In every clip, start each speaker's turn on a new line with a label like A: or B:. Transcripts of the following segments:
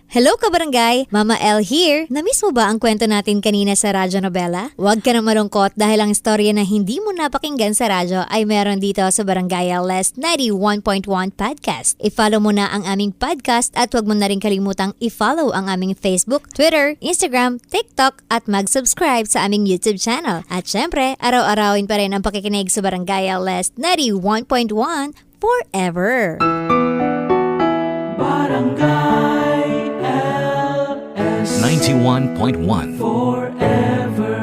A: Hello kabarangay! Mama L here! Namiss mo ba ang kwento natin kanina sa Radyo Nobela? Huwag ka na malungkot dahil ang istorya na hindi mo napakinggan sa radyo ay meron dito sa Barangay LS 91.1 Podcast. I-follow mo na ang aming podcast at huwag mo na rin kalimutang i-follow ang aming Facebook, Twitter, Instagram, TikTok at mag-subscribe sa aming YouTube channel. At syempre, araw-arawin pa rin ang pakikinig sa Barangay LS 91.1 forever!
B: Barangay LS
C: 91.1
B: Forever.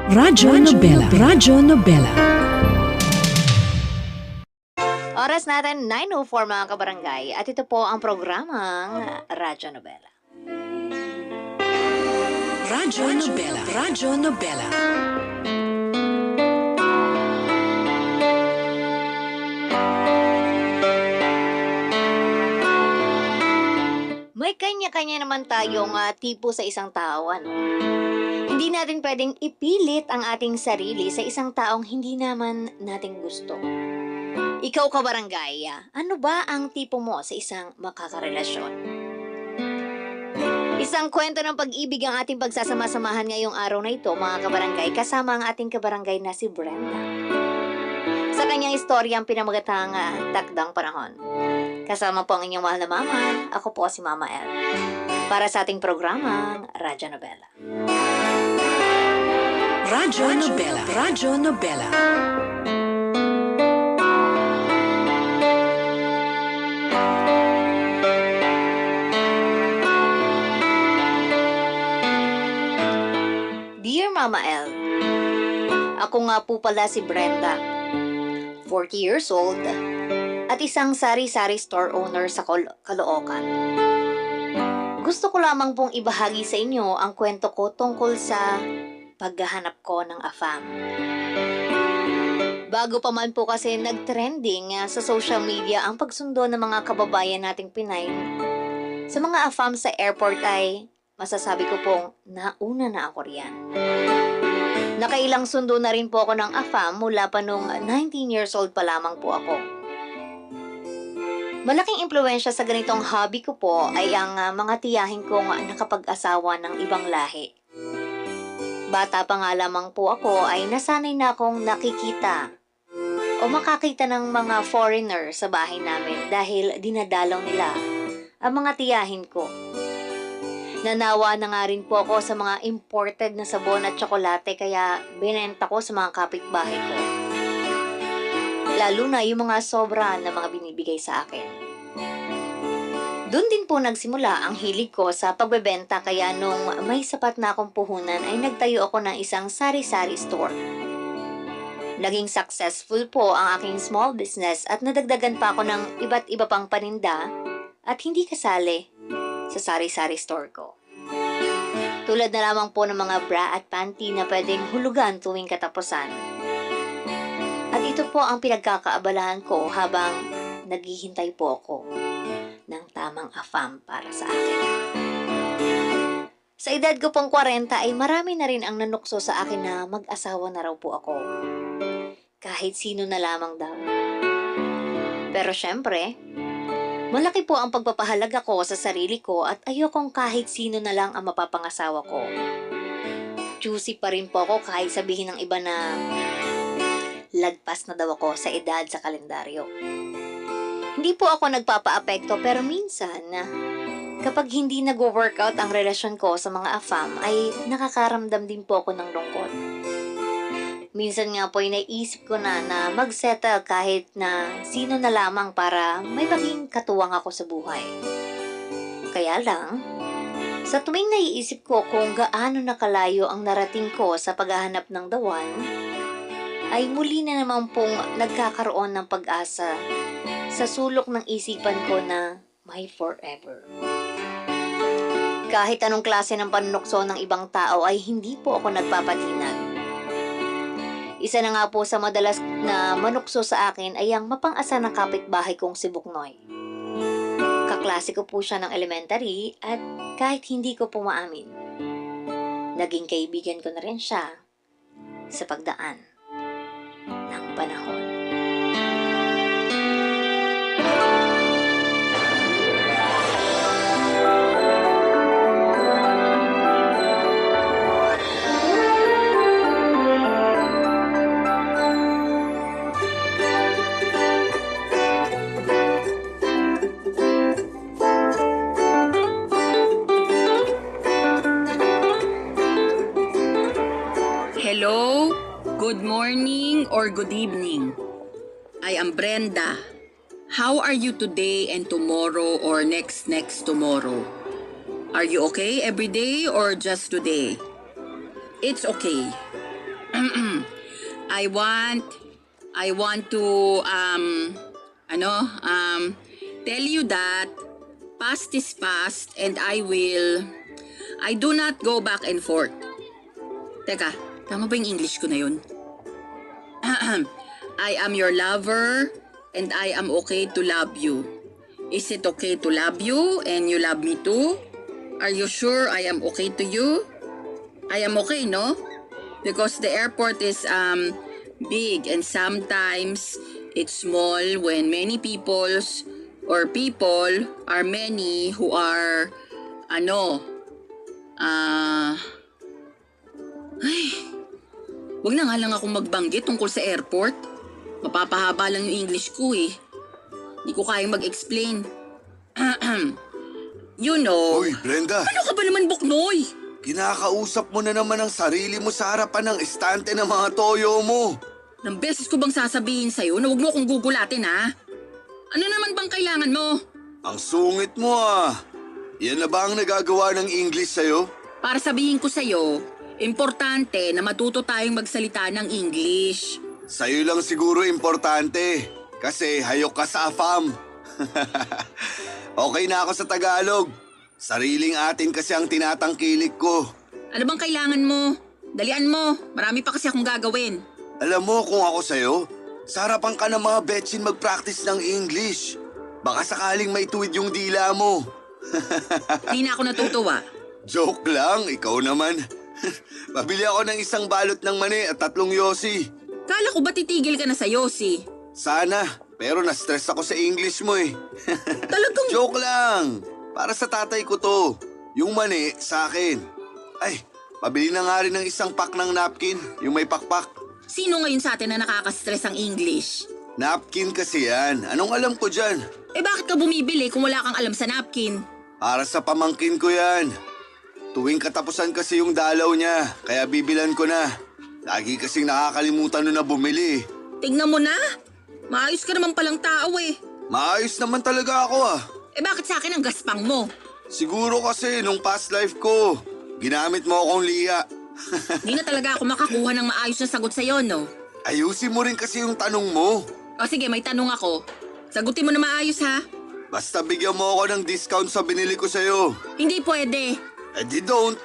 D: Radyo Nobela. Radyo Nobela.
A: Oras natin 9:04 mga kabarangay at ito po ang programang Radyo Nobela.
D: Radyo Nobela. Radyo Nobela.
A: May kanya-kanya naman tayong tipo sa isang tao, ano? Hindi natin pwedeng ipilit ang ating sarili sa isang taong hindi naman natin gusto. Ikaw kabarangay, ano ba ang tipo mo sa isang makakarelasyon? Isang kwento ng pag-ibig ang ating pagsasama-samahan ngayong araw na ito, mga kabarangay, kasama ang ating kabarangay na si Brenda. Sa kanyang istorya ang pinamagatang Takdang Panahon. Kasama po ang inyong mahal na mama. Ako po si Mama L. Para sa ating programang Radyo Nobela.
D: Radyo Nobela. Radyo Nobela.
A: Dear Mama L, ako nga po pala si Brenda, 40 years old, at isang sari-sari store owner sa Caloocan. Gusto ko lamang pong ibahagi sa inyo ang kwento ko tungkol sa paghahanap ko ng AFAM. Bago pa man po kasi nag-trending sa social media ang pagsundo ng mga kababayan nating Pinay sa mga AFAM sa airport ay masasabi ko pong nauna na ako riyan. Nakailang sundo na rin po ako ng AFAM mula pa nung 19 years old pa lamang po ako. Malaking impluwensya sa ganitong hobby ko po ay ang mga tiyahin kong nakapag-asawa ng ibang lahi. Bata pa nga lamang po ako ay nasanay na akong nakikita o makakita ng mga foreigner sa bahay namin dahil dinadalaw nila ang mga tiyahin ko. Nanawa na nga rin po ako sa mga imported na sabon at tsokolate kaya binenta ko sa mga kapitbahay ko. Lalo na yung mga sobra na mga binibigay sa akin. Doon din po nagsimula ang hilig ko sa pagbebenta kaya nung may sapat na akong puhunan ay nagtayo ako ng isang sari-sari store. Naging successful po ang aking small business at nadagdagan pa ako ng iba't iba pang paninda at hindi kasali sa sari-sari store ko. Tulad na lamang po ng mga bra at panty na pwedeng hulugan tuwing katapusan. At ito po ang pinagkakaabalahan ko habang naghihintay po ako ng tamang AFAM para sa akin. Sa edad ko pong 40 ay marami na rin ang nanukso sa akin na mag-asawa na raw po ako. Kahit sino na lamang daw. Pero syempre, malaki po ang pagpapahalaga ko sa sarili ko at ayokong kahit sino na lang ang mapapangasawa ko. Choosy pa rin po ako kahit sabihin ng iba na lagpas na daw ako sa edad sa kalendaryo. Hindi po ako nagpapa-apekto pero minsan, kapag hindi nag-workout ang relasyon ko sa mga AFAM ay nakakaramdam din po ako ng lungkot. Minsan nga po ay naisip ko na mag-settle kahit na sino na lamang para may maging katuwang ako sa buhay. Kaya lang, sa tuwing naiisip ko kung gaano nakalayo ang narating ko sa paghahanap ng the one, ay muli na naman pong nagkakaroon ng pag-asa sa sulok ng isipan ko na my forever. Kahit anong klase ng panunokso ng ibang tao ay hindi po ako nagpapatinag. Isa na nga po sa madalas na manukso sa akin ay ang mapang-asa ng kapitbahay kong si Buknoy. Kaklase ko po siya ng elementary at kahit hindi ko po maamin, naging kaibigan ko na rin siya sa pagdaan ng panahon.
D: or good evening. I am Brenda. How are you today and tomorrow or next tomorrow? Are you okay every day or just today? It's okay. I want to tell you that past is past and I do not go back and forth. Teka, tama ba yung English ko na yun? I am your lover and I am okay to love you. Is it okay to love you and you love me too? Are you sure I am okay to you? I am okay, no? Because the airport is big and sometimes it's small when many people are many who are wag na nga lang akong magbanggit tungkol sa airport. Mapapahaba lang yung English ko eh. Di ko kayang mag-explain. You know...
C: Uy, Brenda,
D: Ano ka ba naman, Buknoy?
C: kinakausap mo na naman ang sarili mo sa harapan ng estante ng mga toyo mo.
D: Nang beses ko bang sasabihin sa'yo na huwag mo akong gugulatin, ha? Ano naman bang kailangan mo?
C: Ang sungit mo ah. Yan na ba ang nagagawa ng English sa'yo?
D: Para sabihin ko sa'yo, importante na matuto tayong magsalita ng English.
C: Sa'yo lang siguro importante. Kasi hayok ka sa AFAM. Okay na ako sa Tagalog. Sariling atin kasi ang tinatangkilik ko.
D: Ano bang kailangan mo? Dalian mo, marami pa kasi akong gagawin.
C: Alam mo kung ako sa'yo, sa harapan ka ng mga betsin mag-practice ng English. Baka sakaling may tuwid yung dila mo.
D: Di na ako natutuwa.
C: Joke lang, ikaw naman. Pabili ako ng isang balot ng mani at 3 yosi.
D: Kala ko ba titigil ka na sa Yossi?
C: Sana, pero na-stress ako sa English mo eh.
D: Talagang...
C: Joke lang. Para sa tatay ko to. Yung mani, sa akin. Ay, pabili na nga rin ng isang pack ng napkin. Yung may pakpak.
D: Sino ngayon sa atin na nakaka-stress ang English?
C: Napkin kasi yan. Anong alam ko dyan?
D: Eh bakit ka bumibili kung wala kang alam sa napkin?
C: Para sa pamangkin ko yan. Tuwing katapusan kasi yung dalaw niya, kaya bibilan ko na. Lagi kasing nakakalimutan nun na bumili.
D: Tignan mo na. Maayos ka naman palang tao eh.
C: Maayos naman talaga ako ah.
D: Eh bakit sa akin ang gaspang mo?
C: Siguro kasi nung past life ko, ginamit mo akong liya.
D: Di na talaga ako makakuha ng maayos na sagot sa'yo, no?
C: Ayusin mo rin kasi yung tanong mo.
D: O sige, may tanong ako. Sagutin mo na maayos, ha?
C: Basta bigyan mo ako ng discount sa binili ko sa'yo.
D: Hindi pwede.
C: Eh di don't.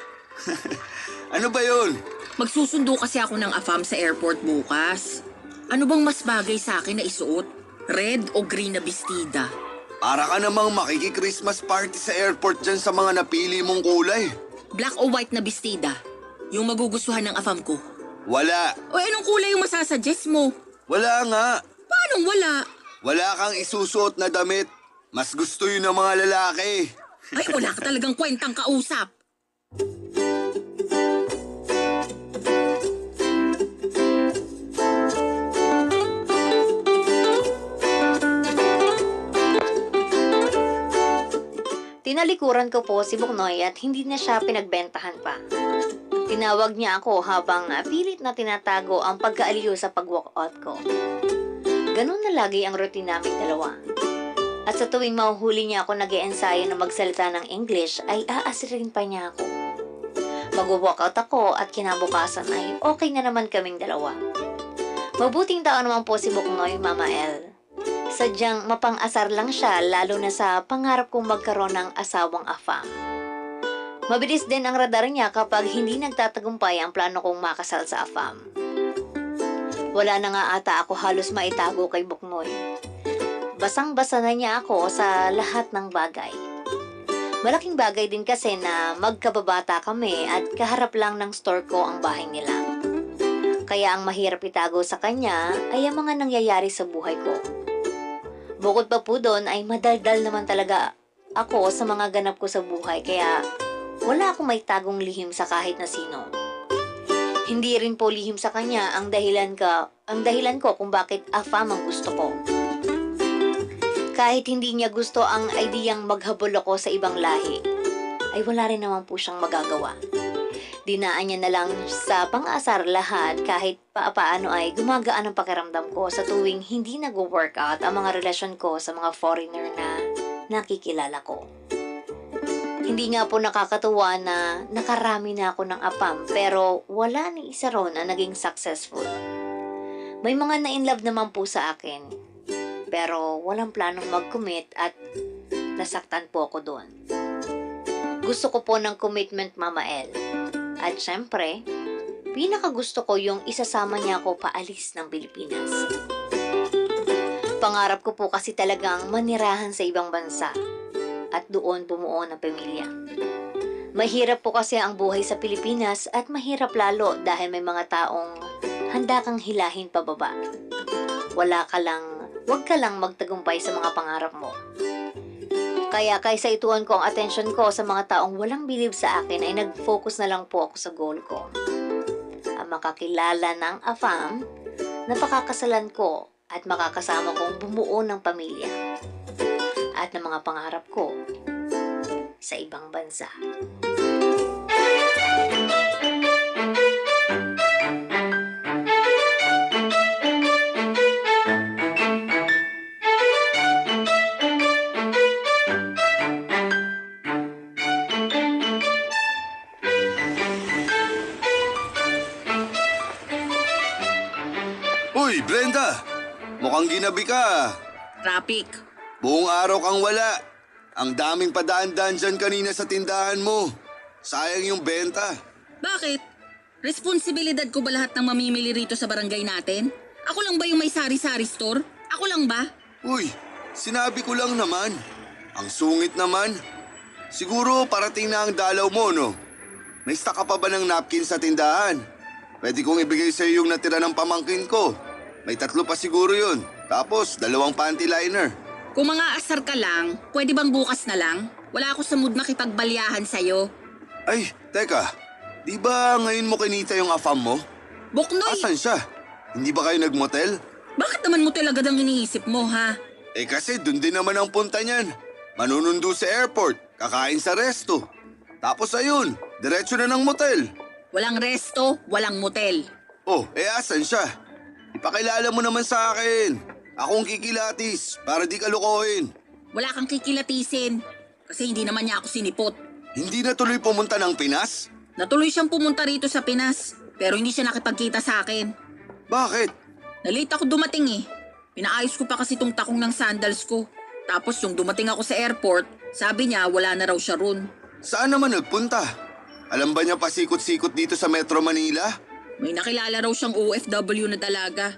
C: Ano ba yun?
D: Magsusundo kasi ako ng AFAM sa airport bukas. Ano bang mas bagay sa akin na isuot? Red o green na bestida?
C: Para ka namang makiki-Christmas party sa airport dyan sa mga napili mong kulay.
D: Black o white na bestida? Yung magugustuhan ng AFAM ko.
C: Wala.
D: O anong kulay yung masasuggest mo?
C: Wala nga.
D: Paanong wala?
C: Wala kang isusuot na damit. Mas gusto yun ng mga lalaki.
D: Ay, wala ka talagang kwentang kausap.
A: Tinalikuran ko po si Buknoy at hindi na siya pinagbentahan pa. Tinawag niya ako habang pilit na tinatago ang pagkaaliw sa pag-walkout ko. Ganun na lagi ang routine naming dalawa. At sa tuwing mahuhuli niya ako nag-e-ensayo na magsalita ng English ay aasirin pa niya ako. Mag-walkout ako at kinabukasan ay okay na naman kaming dalawa. Mabuting tao naman po si Buknoy, Mama El. Sadyang mapang-asar lang siya lalo na sa pangarap kong magkaroon ng asawang AFAM. Mabilis din ang radar niya kapag hindi nagtatagumpay ang plano kong makasal sa AFAM. Wala na nga ata ako halos maitago kay Buknoy. Basang-basa na niya ako sa lahat ng bagay. Malaking bagay din kasi na magkababata kami at kaharap lang ng store ko ang bahay nila. Kaya ang mahirap itago sa kanya ay ang mga nangyayari sa buhay ko. Bukod pa po doon ay madaldal naman talaga ako sa mga ganap ko sa buhay kaya wala akong may tagong lihim sa kahit na sino. Hindi rin po lihim sa kanya ang dahilan ko kung bakit AFAM ang gusto ko. Kahit hindi niya gusto ang ideyang maghabol ako sa ibang lahi, ay wala rin naman po siyang magagawa. Dinaan niya na lang sa pang-asar lahat kahit paano ay gumagaan ang pakiramdam ko sa tuwing hindi nag-workout ang mga relasyon ko sa mga foreigner na nakikilala ko. Hindi nga po nakakatuwa na nakarami na ako ng apam pero wala ni isa ron na naging successful. May mga na-inlove naman po sa akin pero walang planong mag-commit at nasaktan po ako doon. Gusto ko po ng commitment, Mama El. At syempre, pinakagusto ko yung isasama niya ako paalis ng Pilipinas. Pangarap ko po kasi talagang manirahan sa ibang bansa at doon bumuo ng pamilya. Mahirap po kasi ang buhay sa Pilipinas at mahirap lalo dahil may mga taong handa kang hilahin pababa. Huwag ka lang magtagumpay sa mga pangarap mo. Kaya kaysa ituon ko ang atensyon ko sa mga taong walang bilib sa akin ay nag-focus na lang po ako sa goal ko. Ang makakilala ng AFAM na pakakasalan ko at makakasama kong bumuo ng pamilya at ng mga pangarap ko sa ibang bansa.
C: Uy, Brenda! Mukhang ginabi ka.
D: Traffic.
C: Buong araw kang wala. Ang daming padaan-daan dyan kanina sa tindahan mo. Sayang yung benta.
D: Bakit? Responsibilidad ko ba lahat ng mamimili rito sa barangay natin? Ako lang ba yung may sari-sari store? Ako lang ba?
C: Uy, sinabi ko lang naman. Ang sungit naman. Siguro parating na ang dalaw mo, no? May stock ka pa ba ng napkin sa tindahan? Pwede kong ibigay sa iyo yung natira ng pamangkin ko. May 3 pa siguro yun. Tapos 2 panty liner.
D: Kung mga asar ka lang, pwede bang bukas na lang? Wala ako sa mood makipagbalyahan sa'yo.
C: Ay, teka. Di ba ngayon mo kinita yung afam mo?
D: Buknoy!
C: Asan siya? Hindi ba kayo nagmotel?
D: Bakit naman mo talaga ang iniisip mo, ha?
C: Eh kasi dun din naman ang punta niyan. Manunundo sa airport, kakain sa resto. Tapos ayun, diretso na ng motel.
D: Walang resto, walang motel.
C: Oh, eh asan siya? Ipakilala mo naman sa akin. Akong kikilatis para di ka lukohin.
D: Wala kang kikilatisin. Kasi hindi naman niya ako sinipot.
C: Hindi na tuloy pumunta ng Pinas?
D: Natuloy siyang pumunta rito sa Pinas. Pero hindi siya nakipagkita sa akin.
C: Bakit?
D: Nalate ako dumating eh. Pinaayos ko pa kasi tong takong ng sandals ko. Tapos yung dumating ako sa airport, sabi niya wala na raw siya ron.
C: Saan naman nagpunta? Alam ba niya pasikot-sikot dito sa Metro Manila?
D: May nakilala raw siyang OFW na dalaga.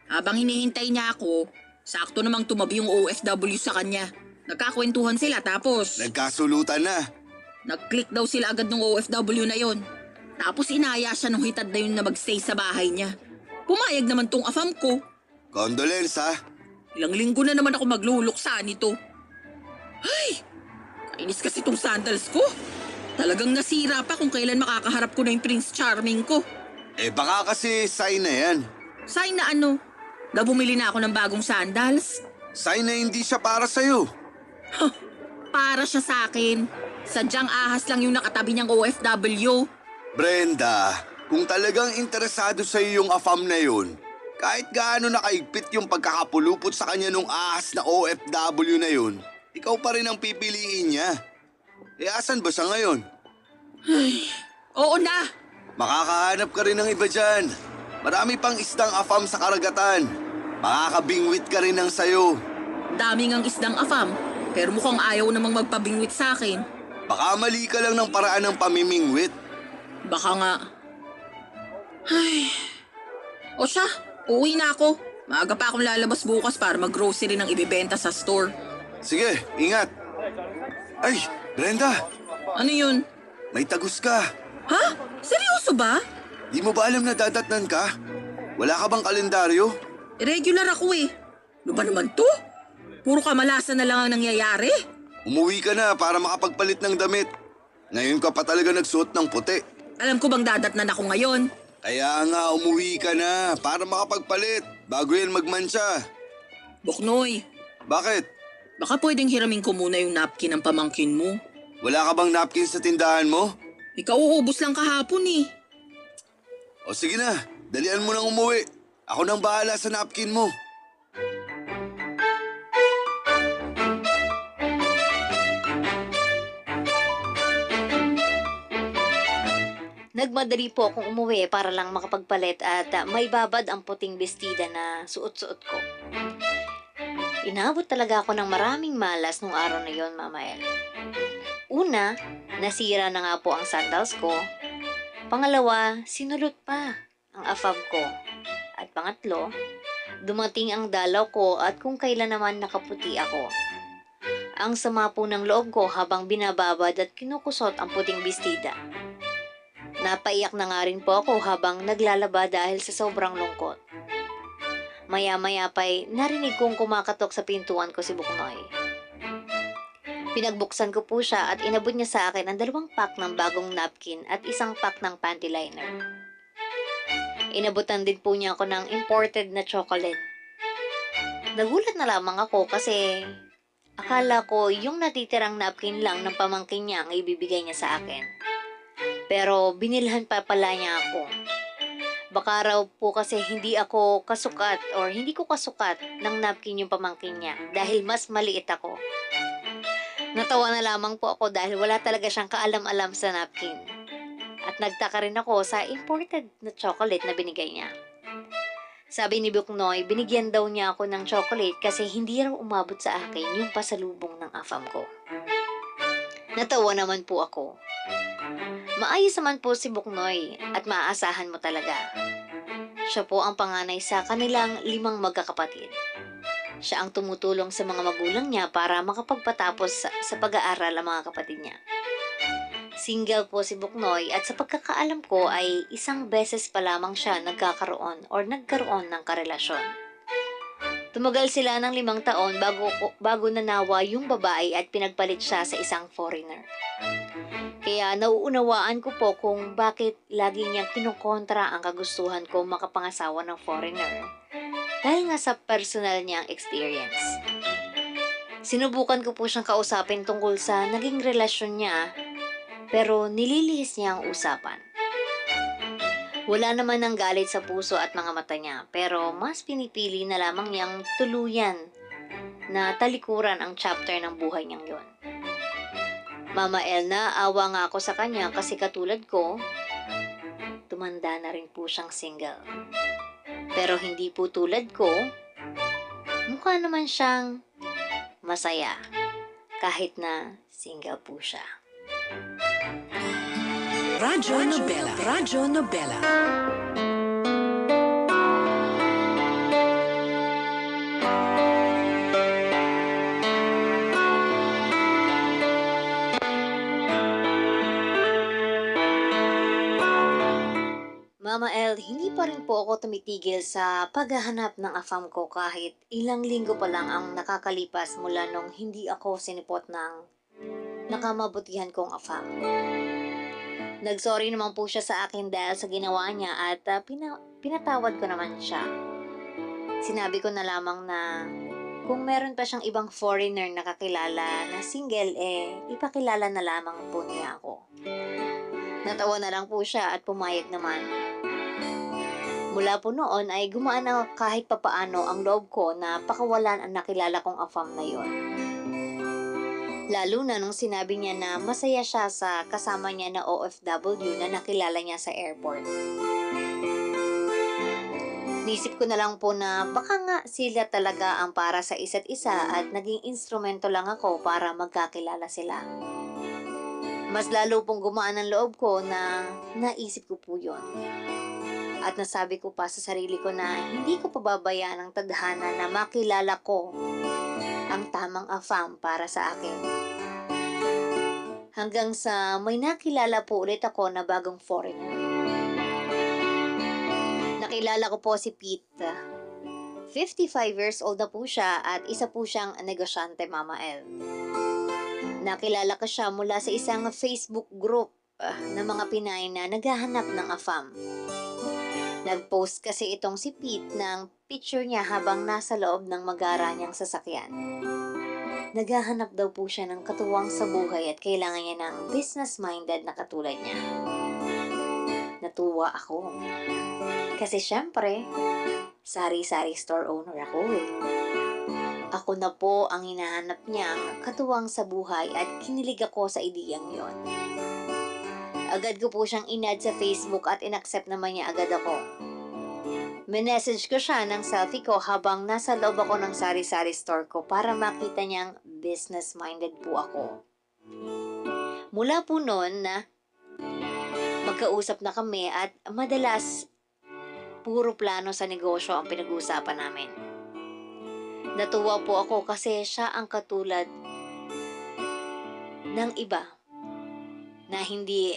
D: Habang hinihintay niya ako, sakto namang tumabi yung OFW sa kanya. Nagkakwentuhan sila tapos
C: Nagkasulutan na.
D: nag-click daw sila agad ng OFW na yon. Tapos inaya siya nung hitad na yun na magstay sa bahay niya. Pumayag naman tong afam ko.
C: Condolence ha?
D: Ilang linggo na naman ako magluluksa nito. Ay! Kainis kasi tong sandals ko. Talagang nasira pa kung kailan makakaharap ko na yung Prince Charming ko.
C: Eh baka kasi sign na yan.
D: Sign na ano? Na bumili na ako ng bagong sandals?
C: Sign na hindi siya para sa'yo.
D: Para siya sa akin. Sadyang ahas lang yung nakatabi niyang OFW.
C: Brenda, kung talagang interesado sa'yo yung afam na yun, kahit gaano nakaigpit yung pagkakapulupot sa kanya nung ahas na OFW na yun, ikaw pa rin ang pipiliin niya. Eh asan ba siya ngayon?
D: Oo na!
C: Makakahanap ka rin ng iba dyan. Marami pang isdang afam sa karagatan. Makakabingwit ka rin ng sayo.
D: Daming ang isdang afam, pero mukhang ayaw namang magpabingwit sa akin.
C: Baka mali ka lang ng paraan ng pamimingwit.
D: Baka nga. Ay. O siya, uuwi na ako. Maaga pa akong lalabas bukas para mag-grocery ng ibibenta sa store.
C: Sige, ingat. Ay, Brenda,
D: Ano yun?
C: may tagus ka.
D: Ha? Seryoso ba?
C: Di mo ba alam na dadatnan ka? Wala ka bang kalendaryo?
D: Irregular ako eh. Ano ba naman to? Puro kamalasan na lang ang nangyayari.
C: Umuwi ka na para makapagpalit ng damit. Ngayon ka pa talaga nagsuot ng puti.
D: Alam ko bang dadatnan ako ngayon?
C: Kaya nga umuwi ka na para makapagpalit bago yan magmansya.
D: Buknoy,
C: Bakit?
D: baka pwedeng hiramin ko muna yung napkin ng pamangkin mo.
C: Wala ka bang napkin sa tindahan mo?
D: Ikaw uubos lang kahapon eh.
C: O sige na, dalian mo nang umuwi. Ako nang bahala sa napkin mo.
A: Nagmadali po akong umuwi para lang makapagpalit at maibabad ang puting bestida na suot-suot ko. Inabot talaga ako ng maraming malas nung araw na yon, Mama El. Una, nasira na nga po ang sandals ko. Pangalawa, sinulot pa ang afab ko. At pangatlo, dumating ang dalaw ko at kung kailan naman nakaputi ako. Ang sama po ng loob ko habang binababad at kinukusot ang puting bestida. Napaiyak na nga rin po ako habang naglalaba dahil sa sobrang lungkot. Maya-maya pa'y narinig kong kumakatok sa pintuan ko si Buknoy. Pinagbuksan ko po siya at inabot niya sa akin ang 2 pack ng bagong napkin at 1 pack ng panty liner. Inabutan din po niya ako ng imported na chocolate. Nagulat na lamang ako kasi akala ko yung natitirang napkin lang ng pamangkin niya ang ibibigay niya sa akin. Pero binilhan pa pala niya ako. Baka raw po kasi hindi ko kasukat ng napkin yung pamangkin niya dahil mas maliit ako. Natawa na lamang po ako dahil wala talaga siyang kaalam-alam sa napkin. At nagtaka rin ako sa imported na chocolate na binigay niya. Sabi ni Buknoy, binigyan daw niya ako ng chocolate kasi hindi raw umabot sa akin yung pasalubong ng afam ko. Natawa naman po ako. Maayos naman po si Buknoy at maaasahan mo talaga. Siya po ang panganay sa kanilang 5 magkakapatid. Siya ang tumutulong sa mga magulang niya para makapagpatapos sa pag-aaral ang mga kapatid niya. Single po si Buknoy at sa pagkakaalam ko ay 1 beses pa lamang siya nagkaroon ng karelasyon. Tumagal sila ng 5 taon bago nanawa yung babae at pinagpalit siya sa isang foreigner. Kaya nauunawaan ko po kung bakit lagi niyang kinukontra ang kagustuhan ko makapangasawa ng foreigner. Dahil nga sa personal niyang experience. Sinubukan ko po siyang kausapin tungkol sa naging relasyon niya, pero nililihis niya ang usapan. Wala naman ng galit sa puso at mga mata niya, pero mas pinipili na lamang niyang tuluyan na talikuran ang chapter ng buhay niyang yon. Mama Elna, awa nga ako sa kanya kasi katulad ko, tumanda na rin po siyang single. Pero hindi po tulad ko, mukha naman siyang masaya kahit na single po siya.
E: Radyo Nobela. Radyo Nobela.
A: Mama El, hindi pa rin po ako tumitigil sa paghahanap ng afam ko kahit ilang linggo pa lang ang nakakalipas mula nung hindi ako sinipot ng nakamabutihan kong afam. Nagsorry naman po siya sa akin dahil sa ginawa niya at pinatawad ko naman siya. Sinabi ko na lamang na kung meron pa siyang ibang foreigner na kakilala na single, ipakilala na lamang po niya ako. Natawa na lang po siya at pumayag naman. Mula po noon ay gumaan na kahit papaano ang loob ko na pakawalan ang nakilala kong afam na yon. Lalo na nung sinabi niya na masaya siya sa kasama niya na OFW na nakilala niya sa airport. Nisip ko na lang po na baka nga sila talaga ang para sa isa't isa at naging instrumento lang ako para magkakilala sila. Mas lalo pong gumaan ang loob ko na naisip ko po yun. At nasabi ko pa sa sarili ko na hindi ko pababayaan ang tadhana na makilala ko ang tamang afam para sa akin. Hanggang sa may nakilala po ulit ako na bagong foreigner. Nakilala ko po si Pete. 55 years old na po siya at isa po siyang negosyante, Mama El. Nakilala ko siya mula sa isang Facebook group ng mga Pinay na naghahanap ng afam. Nag-post kasi itong si Pete ng picture niya habang nasa loob ng magara niyang sasakyan. Naghahanap daw po siya ng katuwang sa buhay at kailangan niya ng business-minded na katulad niya. Natuwa ako. Kasi syempre, sari-sari store owner ako eh. Ako na po ang hinahanap niyang katuwang sa buhay at kinilig ako sa ideyang yon. Agad ko po siyang inad sa Facebook at inaccept naman niya agad ako. Minessage ko siya ng selfie ko habang nasa loob ako ng sari-sari store ko para makita niyang business-minded po ako. Mula po noon na magkausap na kami at madalas puro plano sa negosyo ang pinag-uusapan namin. Natuwa po ako kasi siya ang katulad ng iba na hindi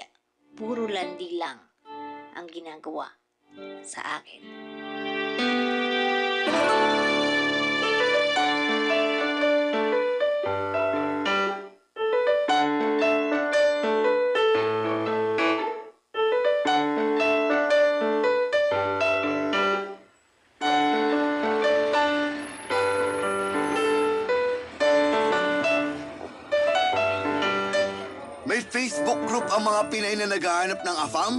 A: puro landi lang ang ginagawa sa akin.
C: May Facebook group ang mga Pinay na naghahanap ng AFAM?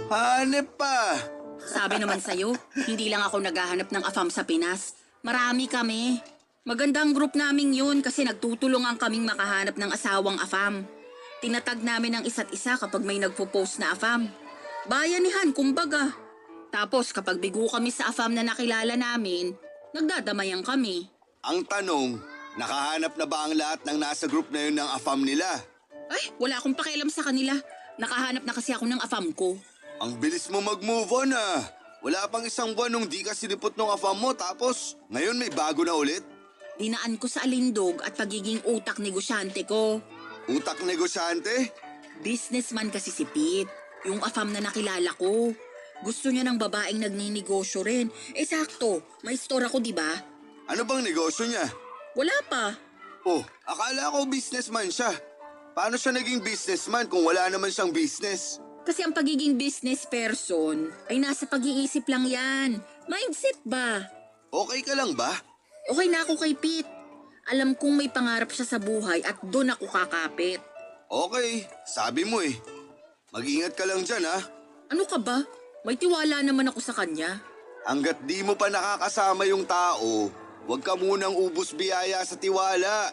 C: Hanep pa!
D: Sabi naman sa'yo, hindi lang ako naghahanap ng AFAM sa Pinas. Marami kami. Magandang group naming yun kasi nagtutulungan kaming makahanap ng asawang AFAM. Tinatag namin ang isa't isa kapag may nagpo-post na AFAM. Bayanihan, kumbaga. Tapos kapag bigo kami sa AFAM na nakilala namin, nagdadamayan kami.
C: Ang tanong, nakahanap na ba ang lahat ng nasa group na yun ng AFAM nila?
D: Ay, wala akong pakialam sa kanila. Nakahanap na kasi ako ng AFAM ko.
C: Ang bilis mo mag-move on ah. Wala pang isang buwan nung di ka sinipot ng AFAM mo tapos ngayon may bago na ulit?
D: Dinaan ko sa alindog at pagiging utak negosyante ko.
C: Utak negosyante?
D: Businessman kasi si Pete. Yung AFAM na nakilala ko. Gusto niya ng babaeng nagninegosyo rin. Eh sakto, may store ako diba?
C: Ano bang negosyo niya?
D: Wala pa.
C: Oh, akala ko businessman siya. Paano siya naging businessman kung wala naman siyang business?
D: Kasi ang pagiging business person ay nasa pag-iisip lang yan. Mindset ba?
C: Okay ka lang ba?
D: Okay na ako kay Pete. Alam kong may pangarap siya sa buhay at doon ako kakapit.
C: Okay, sabi mo eh. Mag-ingat ka lang dyan ha.
D: Ano ka ba? May tiwala naman ako sa kanya.
C: Hanggat di mo pa nakakasama yung tao, huwag ka munang ubus biyaya sa tiwala.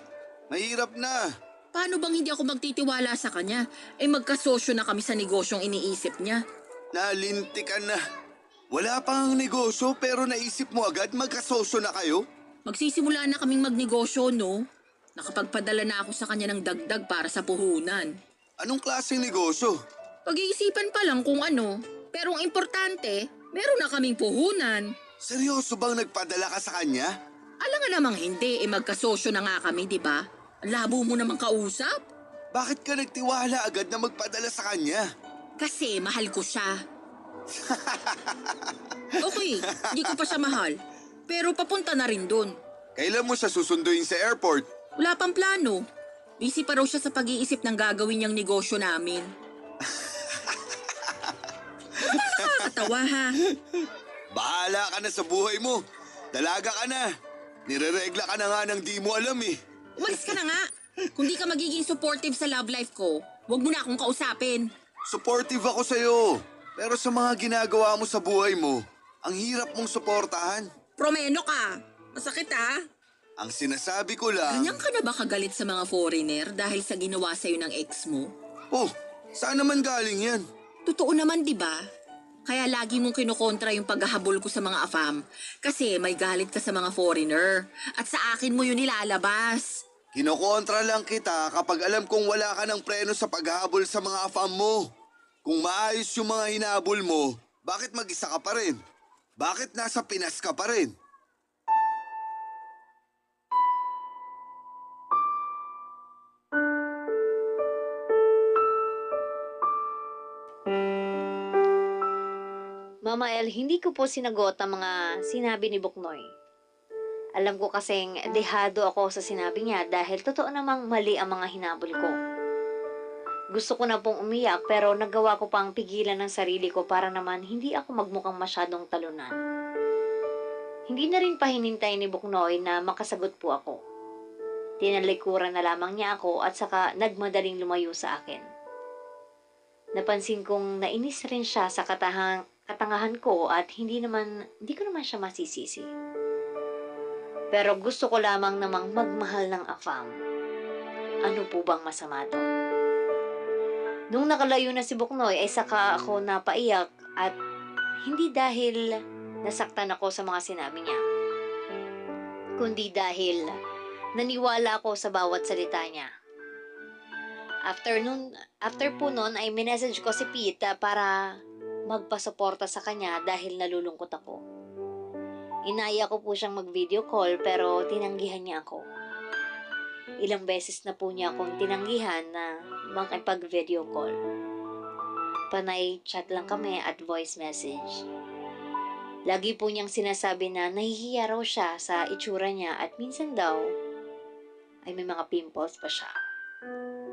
C: Mahirap na.
D: Paano bang hindi ako magtitiwala sa kanya? Eh magkasosyo na kami sa negosyong iniisip niya.
C: Nalintikan na. Wala pang negosyo pero naisip mo agad magkasosyo na kayo?
D: Magsisimula na kaming magnegosyo, no? Nakapagpadala na ako sa kanya ng dagdag para sa puhunan.
C: Anong klaseng negosyo?
D: Pag-iisipan pa lang kung ano. Pero ang importante, meron na kaming puhunan.
C: Seryoso bang nagpadala ka sa kanya?
D: Alangan namang hindi, eh magkasosyo na nga kami, di ba? Ang labo mo namang kausap.
C: Bakit ka nagtiwala agad na magpadala sa kanya?
D: Kasi mahal ko siya. Okay, hindi ko pa siya mahal. Pero papunta na rin dun.
C: Kailan mo siya susunduin sa airport?
D: Wala pang plano. Busy pa raw siya sa pag-iisip ng gagawin niyang negosyo namin. Nakakatawa ha.
C: Bahala ka na sa buhay mo. Dalaga ka na. Nireregla ka na nga ng di mo alam eh.
D: Umalis ka na nga. Kung di ka magiging supportive sa love life ko, huwag mo na akong kausapin.
C: Supportive ako sa'yo. Pero sa mga ginagawa mo sa buhay mo, ang hirap mong suportahan.
D: Promeno ka. Masakit ha.
C: Ang sinasabi ko lang...
D: Ganyan ka na ba kagalit sa mga foreigner dahil sa ginawa sa'yo ng ex mo?
C: Oh, saan naman galing yan?
D: Totoo naman, di ba? Kaya lagi mong kinukontra yung paghahabol ko sa mga AFAM kasi may galit ka sa mga foreigner at sa akin mo yun nilalabas.
C: Kinokontra lang kita kapag alam kong wala ka ng preno sa paghahabol sa mga AFAM mo. Kung maayos yung mga hinabol mo, bakit mag-isa ka pa rin? Bakit nasa Pinas ka pa rin?
A: Mama El, hindi ko po sinagot ang mga sinabi ni Buknoy. Alam ko kasing dehado ako sa sinabi niya dahil totoo namang mali ang mga hinabol ko. Gusto ko na pong umiyak pero nagawa ko pang pigilan ng sarili ko para naman hindi ako magmukhang masyadong talunan. Hindi na rin pahinintay ni Buknoy na makasagot po ako. Tinalikuran na lamang niya ako at saka nagmadaling lumayo sa akin. Napansin kong nainis rin siya sa katangahan ko at hindi ko naman siya masisisi. Pero gusto ko lamang namang magmahal ng afam. Ano po bang masama doon? Nung nakalayo na si Buknoy ay saka ako napaiyak at hindi dahil nasaktan ako sa mga sinabi niya, kundi dahil naniwala ako sa bawat salita niya. After po nun ay minessage ko si Pete para magpasuporta sa kanya dahil nalulungkot ako. Inaya ko po siyang mag-video call pero tinanggihan niya ako. Ilang beses na po niya akong tinanggihan na makipag-video call. Panay chat lang kami at voice message. Lagi po niyang sinasabi na nahihiya raw siya sa itsura niya at minsan daw ay may mga pimples pa siya.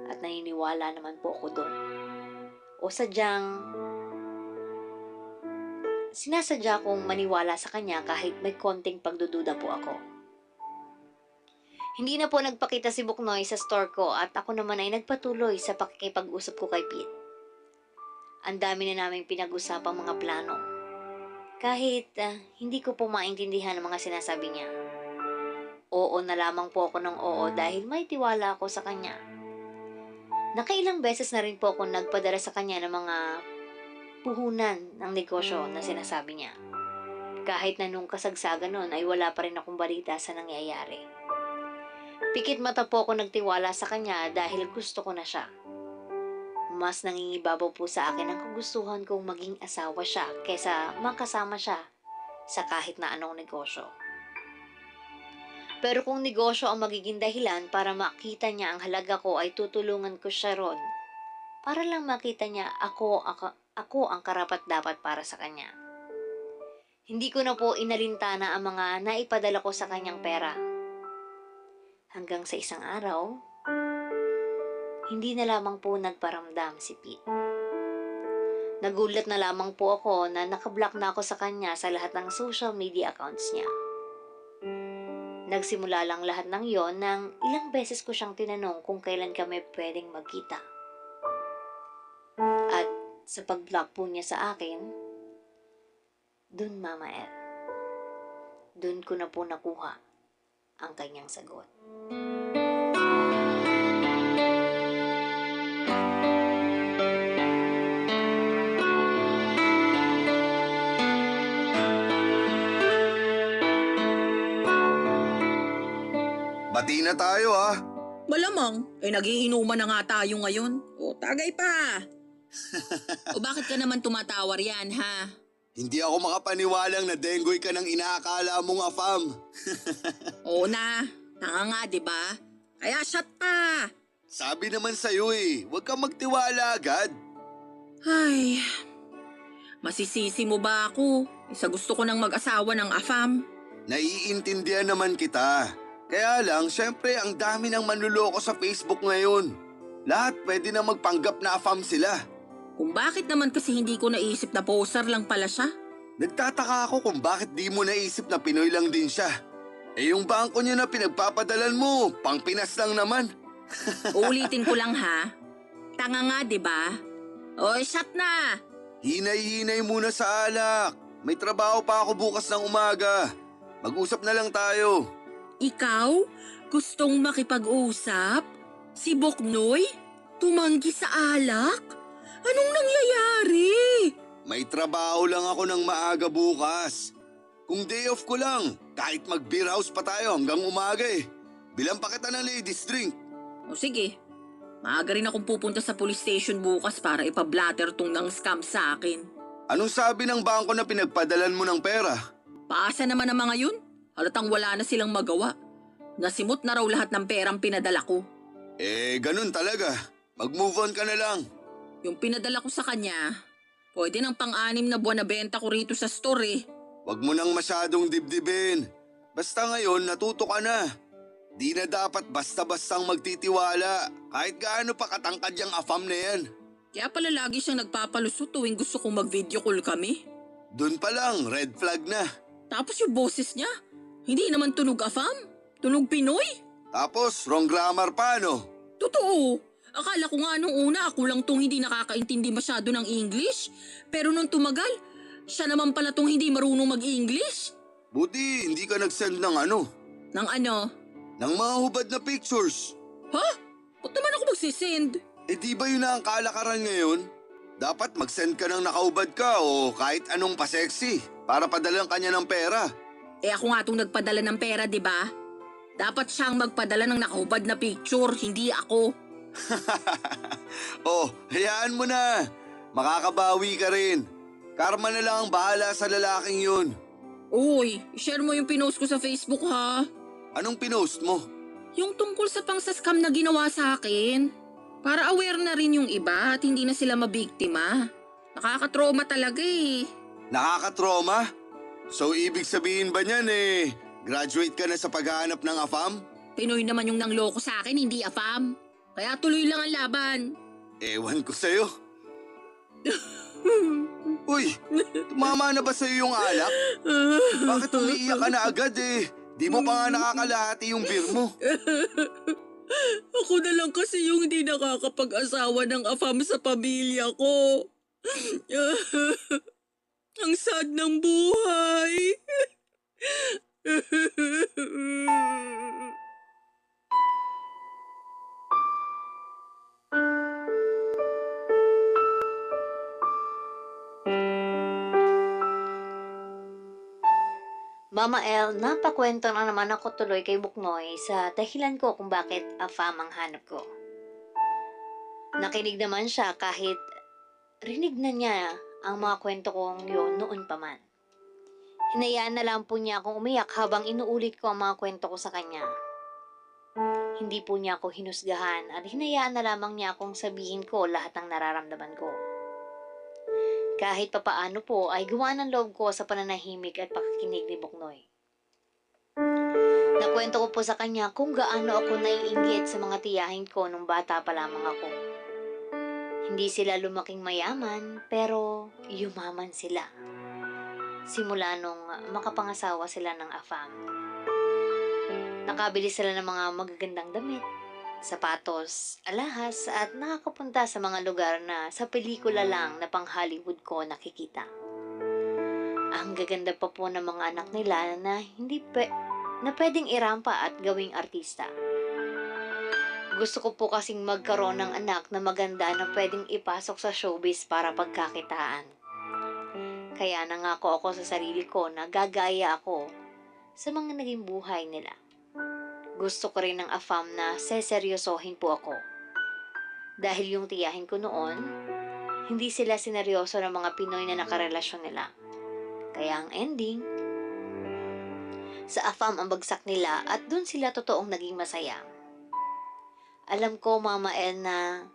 A: At naniniwala naman po ako doon. O sadyang sinasadya kong maniwala sa kanya kahit may konting pagdududa po ako. Hindi na po nagpakita si Buknoy sa store ko at ako naman ay nagpatuloy sa pakikipag-usap ko kay Pete. Ang dami na naming pinag-usapang mga plano. Kahit hindi ko po maintindihan ang mga sinasabi niya. Oo na lamang po ako ng oo dahil may tiwala ako sa kanya. Nakailang beses na rin po ako nagpadala sa kanya ng mga puhunan ng negosyo na sinasabi niya. Kahit na nung kasagsagan nun ay wala pa rin akong balita sa nangyayari. Pikit mata po ako nagtiwala sa kanya dahil gusto ko na siya. Mas nangingibabaw po sa akin ang kagustuhan kong maging asawa siya kaysa makasama siya sa kahit na anong negosyo. Pero kung negosyo ang magiging dahilan para makita niya ang halaga ko ay tutulungan ko siya ron. Para lang makita niya ako ang karapat-dapat para sa kanya. Hindi ko na po inalintana ang mga naipadala ko sa kanyang pera. Hanggang sa isang araw, hindi na lamang po nagparamdam si Pete. Nagulat na lamang po ako na nakablock na ako sa kanya sa lahat ng social media accounts niya. Nagsimula lang lahat ng yon nang ilang beses ko siyang tinanong kung kailan kami pwedeng magkita. At sa pag-block po niya sa akin, dun Mama El, dun ko na po nakuha ang kanyang sagot.
C: Bati na tayo ha.
D: Malamang, nagiinuman na nga tayo ngayon. O, tagay pa. O bakit ka naman tumatawar yan, ha?
C: Hindi ako makapaniwalang na denggoy ka ng inaakala mong afam.
D: Oo na, tanga nga, di ba? Kaya shot pa.
C: Sabi naman sa'yo huwag kang magtiwala agad.
D: Ay, masisisi mo ba ako? Sa gusto ko nang mag-asawa ng afam.
C: Naiintindihan naman kita. Kaya lang, syempre ang dami ng manluloko sa Facebook ngayon. Lahat pwede na magpanggap na afam sila.
D: Kung bakit naman kasi hindi ko naisip na poser lang pala siya?
C: Nagtataka ako kung bakit di mo naisip na Pinoy lang din siya. Yung bangko niya na pinagpapadalan mo, pang Pinas lang naman.
D: Ulitin ko lang ha. Tanga nga, di ba? Oy, shot na!
C: Hinay-hinay muna sa alak. May trabaho pa ako bukas ng umaga. Mag-usap na lang tayo.
D: Ikaw? Gustong makipag-usap? Si Buknoy? Tumanggi sa alak? Anong nangyayari?
C: May trabaho lang ako ng maaga bukas. Kung day off ko lang, kahit mag-beer house pa tayo hanggang umaga Bilang pa kita ng ladies drink.
D: O sige, maaga rin akong pupunta sa police station bukas para ipablatter tong nang scam sa akin.
C: Anong sabi ng bangko na pinagpadalan mo ng pera?
D: Paasa naman ang mga yun? Halatang wala na silang magawa. Nasimot na raw lahat ng perang pinadala ko.
C: Ganun talaga. Mag-move on ka na lang.
D: Yung pinadala ko sa kanya, pwede ng pang-anim na buwan na benta ko rito sa store
C: Huwag mo nang masyadong dibdibin. Basta ngayon natuto ka na. Di na dapat basta-bastang magtitiwala. Kahit gaano pa katangkad yung afam na yan.
D: Kaya pala lagi siyang nagpapalusot tuwing gusto kong mag-video call kami.
C: Doon pa lang, red flag na.
D: Tapos yung boses niya, hindi naman tunog afam, tunog Pinoy.
C: Tapos, wrong grammar pa, no?
D: Totoo. Akala ko nga nung una ako lang tong hindi nakakaintindi masyado ng English. Pero nung tumagal, siya naman pala tong hindi marunong mag-English.
C: Buti, hindi ka nag-send ng ano?
D: Nang ano?
C: Ng mga hubad na pictures.
D: Ha? Ba't naman ako magsisend?
C: Eh di ba yun na ang kalakaran ngayon? Dapat mag-send ka ng nakaubad ka o kahit anong pa-sexy para padalang kanya ng pera.
D: Eh ako nga itong nagpadala ng pera, di ba? Dapat siyang magpadala ng nakahubad na picture, hindi ako.
C: Oh, hayaan mo na. Makakabawi ka rin. Karma na lang ang bahala sa lalaking yun.
D: Uy, share mo yung pinost ko sa Facebook ha.
C: Anong pinost mo?
D: Yung tungkol sa pang-scam na ginawa sa akin. Para aware na rin yung iba at hindi na sila mabiktima. Nakakatrauma talaga eh.
C: Nakakatroma? So ibig sabihin ba niyan graduate ka na sa paghahanap ng AFAM?
D: Pinoy naman yung nangloko sa akin, hindi afam. Kaya tuloy lang ang laban.
C: Ewan ko sa'yo. Uy, tumama na ba sa'yo yung alak? Bakit umiiyak ka na agad Di mo pa nga nakakalahati yung beer mo.
D: Ako na lang kasi yung hindi nakakapag-asawa ng afam sa pamilya ko. Ang sad ng buhay.
A: Mama El, napakwento na naman ako tuloy kay Buknoy sa dahilan ko kung bakit AFAM ang hanap ko. Nakinig naman siya kahit rinig na niya ang mga kwento kong yun noon pa man. Hinayaan na lang po niya akong umiyak habang inuulit ko ang mga kwento ko sa kanya. Hindi po niya ako hinusgahan at hinayaan na lamang niya akong sabihin ko lahat ng nararamdaman ko. Kahit papaano po ay gawa ng loob ko sa pananahimik at pakikinig ni Buknoy. Nakwento ko po sa kanya kung gaano ako naiinggit sa mga tiyahin ko nung bata pa lamang ako. Hindi sila lumaking mayaman pero yumaman sila. Simula nung makapangasawa sila ng AFAM. Nakabili sila ng mga magagandang damit, sapatos, alahas at nakakapunta sa mga lugar na sa pelikula lang na pang Hollywood ko nakikita. Ang gaganda pa po ng mga anak nila na na pwedeng irampa at gawing artista. Gusto ko po kasing magkaroon ng anak na maganda na pwedeng ipasok sa showbiz para pagkakitaan. Kaya nangako ako sa sarili ko na gagaya ako sa mga naging buhay nila. Gusto ko rin ng AFAM na seseryosohin po ako. Dahil yung tiyahin ko noon, hindi sila sineryoso ng mga Pinoy na nakarelasyon nila. Kaya ang ending, sa AFAM ang bagsak nila at dun sila totoong naging masaya. Alam ko, Mama El, na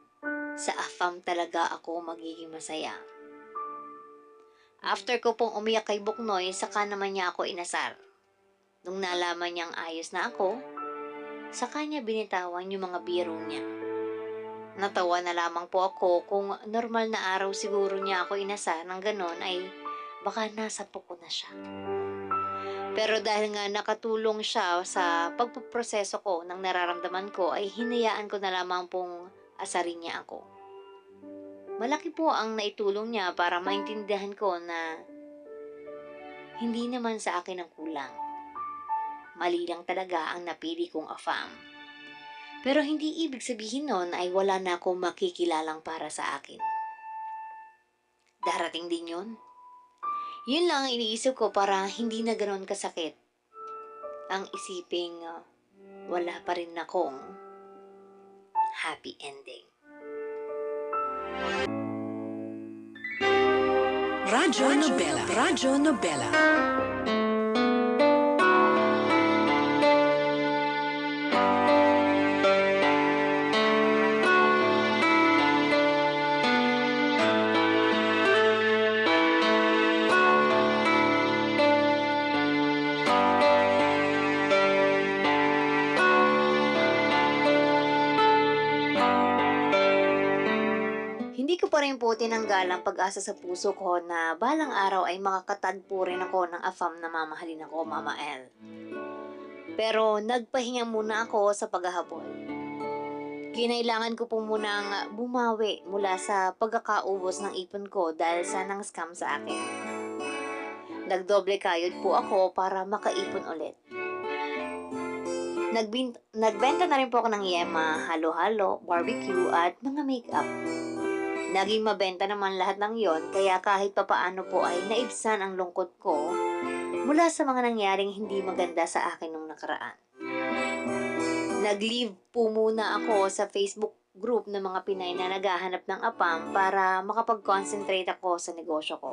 A: sa AFAM talaga ako magiging masaya. After ko pong umiyak kay Buknoy, saka naman niya ako inasar. Nung nalaman niyang ayos na ako, saka niya binitawan yung mga biro niya. Natawa na lamang po ako kung normal na araw siguro niya ako inasar ng ganon ay baka nasa puko na siya. Pero dahil nga nakatulong siya sa pagpuproseso ko ng nararamdaman ko ay hinayaan ko na lamang pong asarin niya ako. Malaki po ang naitulong niya para maintindihan ko na hindi naman sa akin ang kulang. Mali lang talaga ang napili kong AFAM. Pero hindi ibig sabihin nun ay wala na akong makikilalang para sa akin. Darating din yun. Yun lang ang iniisip ko para hindi na ganoon kasakit. Ang isiping wala pa rin akong happy ending.
E: Radyo Nobela. Radyo Nobela.
A: Hindi ko pa rin po tinanggal ang pag-asa sa puso ko na balang araw ay makakatagpo rin ako ng AFAM na mamahalin ako, Mama El. Pero nagpahinga muna ako sa paghahabol. Kinailangan ko po munang bumawi mula sa pagkakaubos ng ipon ko dahil sa nang-scam sa akin. Nagdoble kayod po ako para makaipon ulit. Nagbenta na rin po ako ng yema, halo-halo, barbecue at mga makeup. Naging mabenta naman lahat ng yon kaya kahit papaano po ay naibsan ang lungkot ko mula sa mga nangyaring hindi maganda sa akin nung nakaraan. Nag-leave po muna ako sa Facebook group ng mga Pinay na naghahanap ng AFAM para makapag-concentrate ako sa negosyo ko.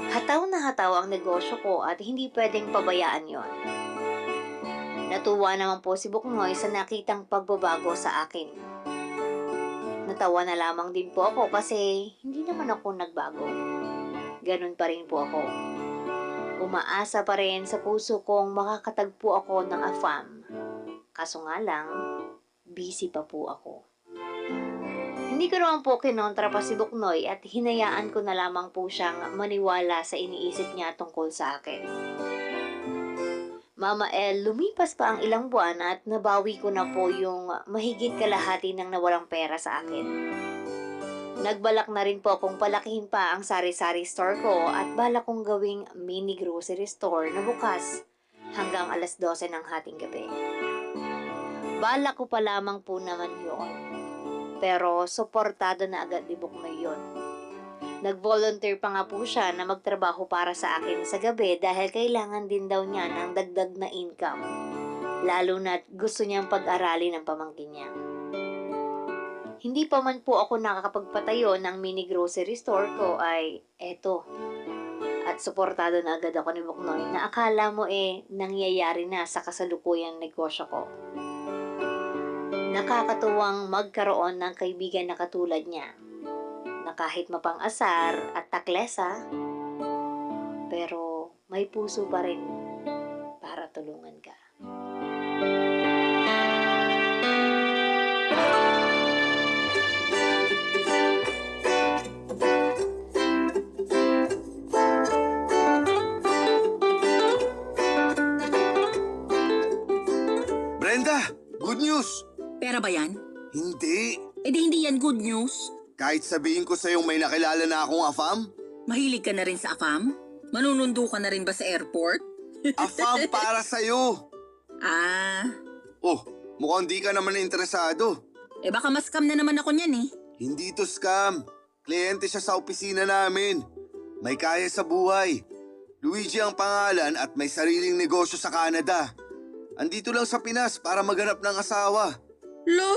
A: Hataw na hataw ang negosyo ko at hindi pwedeng pabayaan yon. Natuwa naman po si Buknoy sa nakitang pagbabago sa akin. Natawa na lamang din po ako kasi hindi naman ako nagbago. Ganun pa rin po ako. Umaasa pa rin sa puso kong makakatagpo ako ng AFAM. Kaso nga lang, busy pa po ako. Hindi ko naman po kinontra pa si Buknoy at hinayaan ko na lamang po siyang maniwala sa iniisip niya tungkol sa akin. Mama El, lumipas pa ang ilang buwan at nabawi ko na po yung mahigit kalahati ng nawalang pera sa akin. Nagbalak na rin po akong palakihin pa ang sari-sari store ko at balak kong gawing mini grocery store na bukas hanggang alas 12 ng hating gabi. Balak ko pa lamang po naman yon. Pero suportado na agad ni Buknoy yun. Nag-volunteer pa nga po siya na magtrabaho para sa akin sa gabi dahil kailangan din daw niya ng dagdag na income. Lalo na't gusto niyang pag-aralin ang pamangkin niya. Hindi pa man po ako nakakapagpatayo ng mini grocery store ko ay eto. At suportado na agad ako ni Buknoy na akala mo nangyayari na sa kasalukuyang negosyo ko. Nakakatuwang magkaroon ng kaibigan na katulad niya na kahit mapang-asar at taklesa, pero may puso pa rin para tulungan ka.
C: Brenda, good news!
D: Pera ba yan?
C: Hindi.
D: Eh di hindi yan good news.
C: Kahit sabihin ko sa'yo may nakilala na akong AFAM,
D: Mahilig ka na rin sa AFAM? Manunundo ka na rin ba sa airport?
C: AFAM para sa'yo.
D: Ah,
C: Oh, mukhang di ka naman interesado.
D: eh baka mas-scam na naman ako niyan eh.
C: Hindi to scam. Kliyente siya sa opisina namin. May kaya sa buhay. Luigi ang pangalan at may sariling negosyo sa Canada. Andito lang sa Pinas para maghanap ng asawa.
D: Lo,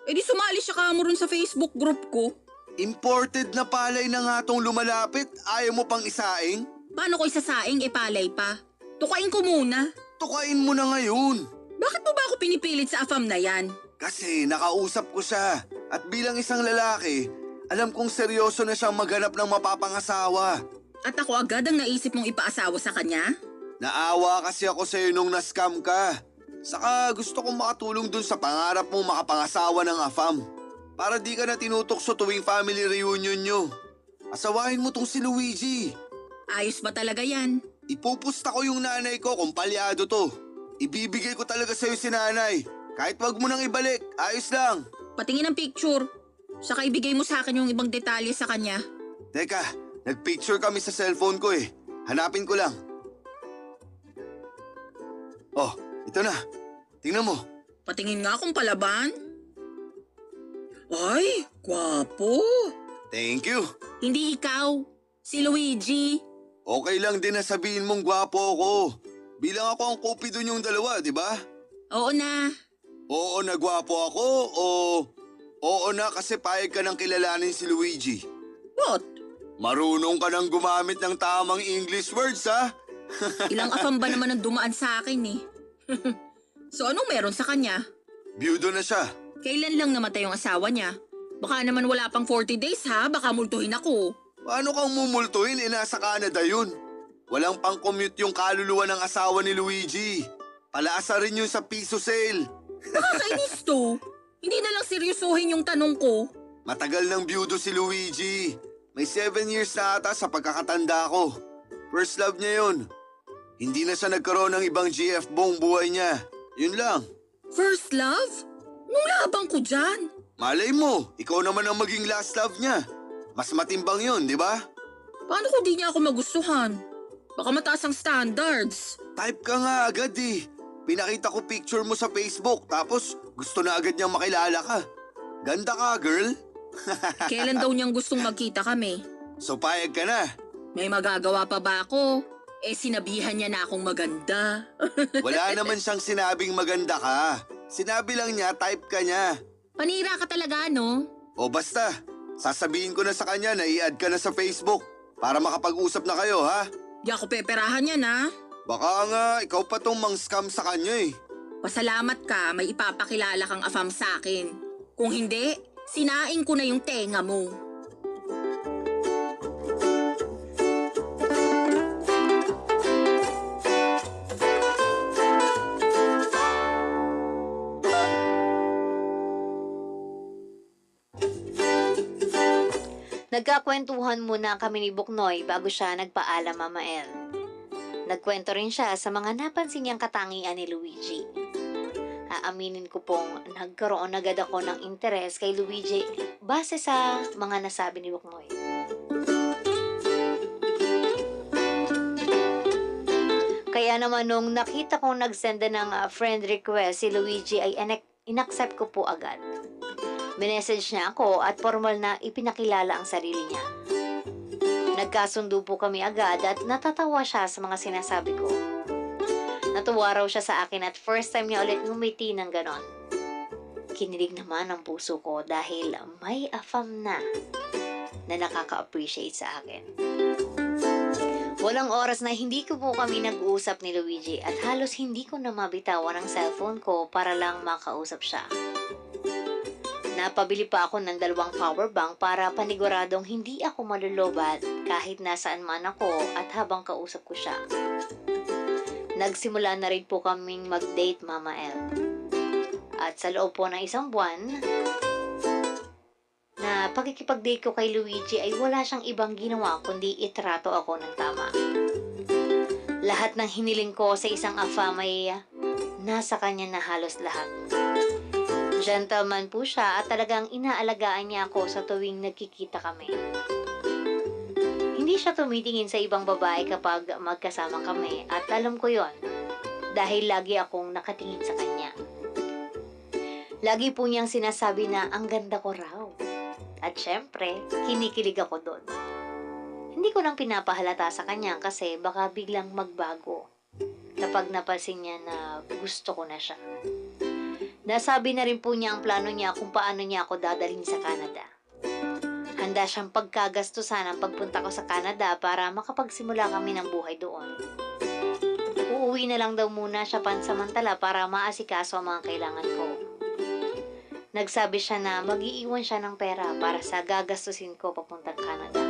D: eh di sumali siya kamo ron sa Facebook group ko.
C: Imported na palay na nga tong lumalapit. Ayaw mo pang isaing?
D: Paano ko isasaing palay pa? Tukain ko muna.
C: Tukain mo na ngayon.
D: Bakit mo ba ako pinipilit sa AFAM na yan?
C: Kasi nakausap ko siya. At bilang isang lalaki, alam kong seryoso na siyang maghanap ng mapapangasawa.
D: At ako agad ang naisip mong ipaasawa sa kanya?
C: Naawa kasi ako sa'yo nung na-scam ka. Saka gusto kong makatulong dun sa pangarap mong makapangasawa ng AFAM. Para di ka na tinutokso tuwing family reunion nyo. Asawahin mo tong si Luigi.
D: Ayos ba talaga yan?
C: Ipupusta ko yung nanay ko kung palyado to. Ibibigay ko talaga sa'yo si nanay. Kahit wag mo nang ibalik, ayos lang.
D: Patingin ang picture. Saka ibigay mo sa akin yung ibang detalye sa kanya.
C: Teka, nagpicture kami sa cellphone ko eh. Hanapin ko lang. Oh, ito na. Tingnan mo.
D: Patingin nga kung palaban. Ay, gwapo.
C: Thank you.
D: Hindi ikaw. Si Luigi.
C: Okay lang din na sabihin mong gwapo ako. Bilang ako ang kupido niyong dalawa, di ba?
D: Oo na.
C: Oo na gwapo ako o oo na kasi payag ka nang kilalanin si Luigi.
D: What?
C: Marunong ka nang gumamit ng tamang English words, ha?
D: Ilang AFAM ba naman ang dumaan sa akin eh? So anong meron sa kanya?
C: Byudo na siya.
D: Kailan lang namatay yung asawa niya? Baka naman wala pang 40 days ha, baka multuhin ako.
C: Paano kang mumultuhin? Nasa Canada yun. Walang pang-commute yung kaluluwa ng asawa ni Luigi. Palaasa rin yun sa piso sale.
D: Nakakainis to. Hindi na lang seryosohin yung tanong ko.
C: Matagal ng byudo si Luigi. May 7 years na ata sa pagkakatanda ko. First love niya yun. Hindi na siya nagkaroon ng ibang GF buong buhay niya. Yun lang.
D: First love? Nung labang ko dyan.
C: Malay mo, ikaw naman ang maging last love niya. Mas matimbang yun, di ba?
D: Paano kung di niya ako magustuhan? Baka mataas ang standards.
C: Type ka nga agad eh. Pinakita ko picture mo sa Facebook tapos gusto na agad niyang makilala ka. Ganda ka, girl.
D: Kailan daw niyang gustong magkita kami?
C: So payag ka na.
D: May magagawa pa ba ako? Sinabihan niya na akong maganda.
C: Wala naman siyang sinabing maganda ka. Sinabi lang niya type ka niya.
D: Panira ka talaga, no?
C: O basta, sasabihin ko na sa kanya na i-add ka na sa Facebook para makapag-usap na kayo, ha?
D: Di ako peperahan yan, ha?
C: Baka nga ikaw pa tong mang-scam sa kanya eh.
D: Pasalamat ka, may ipapakilala kang afam sa akin. Kung hindi, sinaing ko na yung tenga mo.
A: Nagkakwentuhan muna kami ni Buknoy bago siya nagpaalam, Mama El. Nagkwento rin siya sa mga napansin niyang katangian ni Luigi. Aaminin ko pong nagkaroon agad ako ng interes kay Luigi base sa mga nasabi ni Buknoy. Kaya naman nung nakita kong nagsenda ng friend request si Luigi ay inaccept ko po agad. Minessage niya ako at formal na ipinakilala ang sarili niya. Nagkasundo po kami agad at natatawa siya sa mga sinasabi ko. Natuwa raw siya sa akin at first time niya ulit ngumiti ng ganon. Kinilig naman ang puso ko dahil may afam na nakaka-appreciate sa akin. Walang oras na hindi ko po kami nag-uusap ni Luigi at halos hindi ko na mabitawan ang cellphone ko para lang makausap siya. Napabili pa ako ng 2 power bank para paniguradong hindi ako malulobat kahit nasaan man ako at habang kausap ko siya. Nagsimula na rin po kaming mag-date, Mama El. At sa loob po ng 1 buwan, na pagkikipag-date ko kay Luigi ay wala siyang ibang ginawa kundi itrato ako ng tama. Lahat ng hiniling ko sa isang afam ay nasa kanya na halos lahat. Gentleman po siya at talagang inaalagaan niya ako sa tuwing nagkikita kami. Hindi siya tumitingin sa ibang babae kapag magkasama kami at alam ko yon dahil lagi akong nakatingin sa kanya. Lagi po niyang sinasabi na ang ganda ko raw. At syempre, kinikilig ako doon. Hindi ko nang pinapahalata sa kanya kasi baka biglang magbago kapag napansin niya na gusto ko na siya. Nasabi na rin po niya ang plano niya kung paano niya ako dadalhin sa Canada. Handa siyang pagkagastusan ang pagpunta ko sa Canada para makapagsimula kami ng buhay doon. Uuwi na lang daw muna siya pansamantala para maasikaso ang mga kailangan ko. Nagsabi siya na mag-iiwan siya ng pera para sa gagastusin ko papuntang Canada.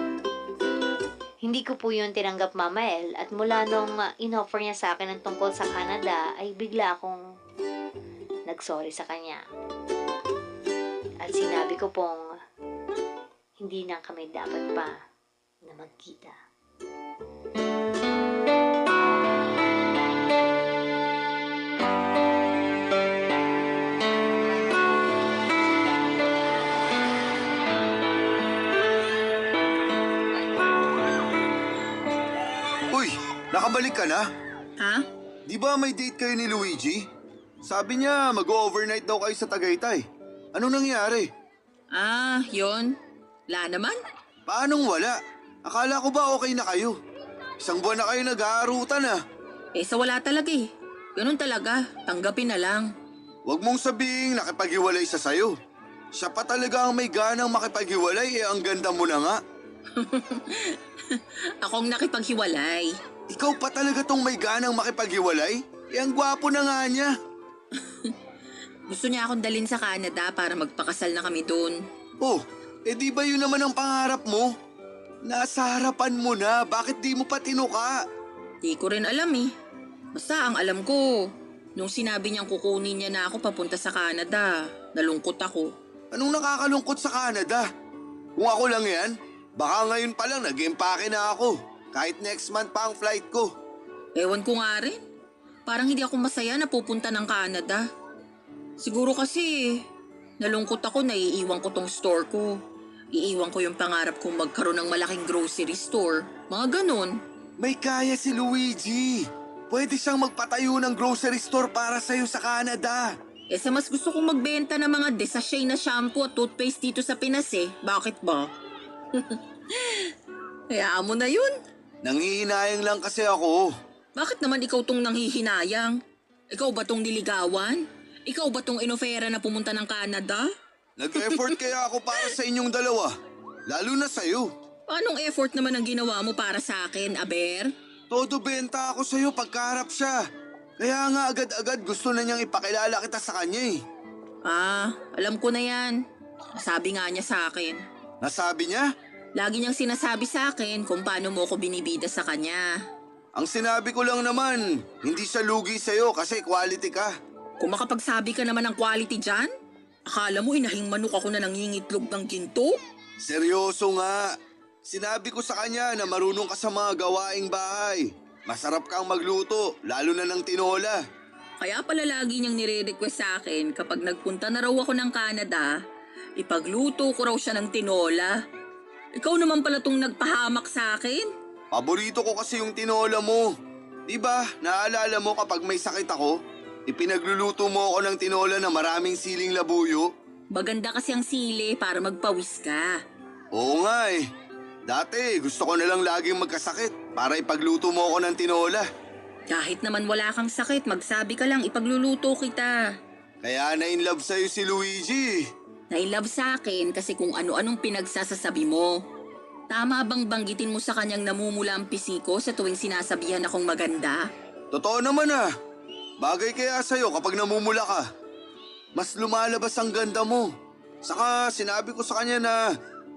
A: Hindi ko po yun tinanggap, Mama El, at mula nung in-offer niya sa akin ang tungkol sa Canada ay bigla akong nagsorry sa kanya. At sinabi ko pong hindi na kami dapat pa na magkita.
C: Uy, nakabalik ka na?
D: Ha?
C: Di ba may date kayo ni Luigi? Sabi niya mag-overnight daw kayo sa Tagaytay. Anong nangyari?
D: Yon. Wala naman.
C: Paanong wala? Akala ko ba okay na kayo? 1 buwan na kayo nag-aarutan ah.
D: Sa wala talaga eh. Ganun talaga. Tanggapin na lang.
C: Huwag mong sabihing nakipaghiwalay siya sa'yo. Siya pa talaga ang may ganang makipaghiwalay ang ganda mo na nga.
D: Akong nakipaghiwalay.
C: Ikaw pa talaga tong may ganang makipaghiwalay? Ang gwapo na nga niya.
D: Gusto niya akong dalhin sa Canada para magpakasal na kami doon.
C: Oh, di ba yun naman ang pangarap mo? Nasa harapan mo na, bakit di mo pa tinuka?
D: Di ko rin alam eh. Basta ang alam ko, nung sinabi niyang kukunin niya na ako papunta sa Canada, nalungkot ako.
C: Anong nakakalungkot sa Canada? Kung ako lang yan, baka ngayon pa lang nag-empake na ako. Kahit next month pa ang flight ko.
D: Ewan ko nga rin. Parang hindi ako masaya na pupunta ng Canada. Siguro kasi nalungkot ako na iiwan ko tong store ko. Iiwan ko yung pangarap kong magkaroon ng malaking grocery store. Mga ganun.
C: May kaya si Luigi. Pwede siyang magpatayo ng grocery store para sa'yo sa Canada.
D: Sa mas gusto kong magbenta ng mga desashay na shampoo at toothpaste dito sa Pinas eh. Bakit ba? Hayaan mo na yun.
C: Nangihinayang lang kasi ako.
D: Bakit naman ikaw tong nanghihinayang? Ikaw ba tong niligawan? Ikaw ba tong inofera na pumunta ng Canada?
C: Nag-effort kaya ako para sa inyong dalawa. Lalo na sa'yo.
D: Anong effort naman ang ginawa mo para sa akin, Aber?
C: Todo benta ako sa'yo pagkaharap siya. Kaya nga agad-agad gusto na niyang ipakilala kita sa kanya eh.
D: Alam ko na yan. Sabi nga niya sa akin.
C: Nasabi niya?
D: Lagi niyang sinasabi sa akin kung paano mo ko binibida sa kanya.
C: Ang sinabi ko lang naman, hindi siya lugi sa'yo kasi quality ka.
D: Kung makapagsabi ka naman ng quality dyan, akala mo inahing manok ako na nangingitlog ng ginto?
C: Seryoso nga. Sinabi ko sa kanya na marunong ka sa mga gawaing bahay. Masarap kang magluto, lalo na ng tinola.
D: Kaya pala lagi niyang nire-request sa akin kapag nagpunta na raw ako ng Canada, ipagluto ko raw siya ng tinola. Ikaw naman pala tong nagpahamak sa akin.
C: Paborito ko kasi yung tinola mo. Diba, naalala mo kapag may sakit ako, ipinagluluto mo ako ng tinola na maraming siling labuyo?
D: Maganda kasi ang sili para magpawis ka.
C: Oo nga eh. Dati gusto ko na lang laging magkasakit para ipagluto mo ako ng tinola.
D: Kahit naman wala kang sakit, magsabi ka lang ipagluluto kita.
C: Kaya na-inlove sa'yo si Luigi.
D: Na-inlove sa akin kasi kung ano-anong pinagsasasabi mo. Tama bang banggitin mo sa kanyang namumula ang pisiko sa tuwing sinasabihan akong maganda?
C: Totoo naman ah. Bagay kaya sa'yo kapag namumula ka. Mas lumalabas ang ganda mo. Saka sinabi ko sa kanya na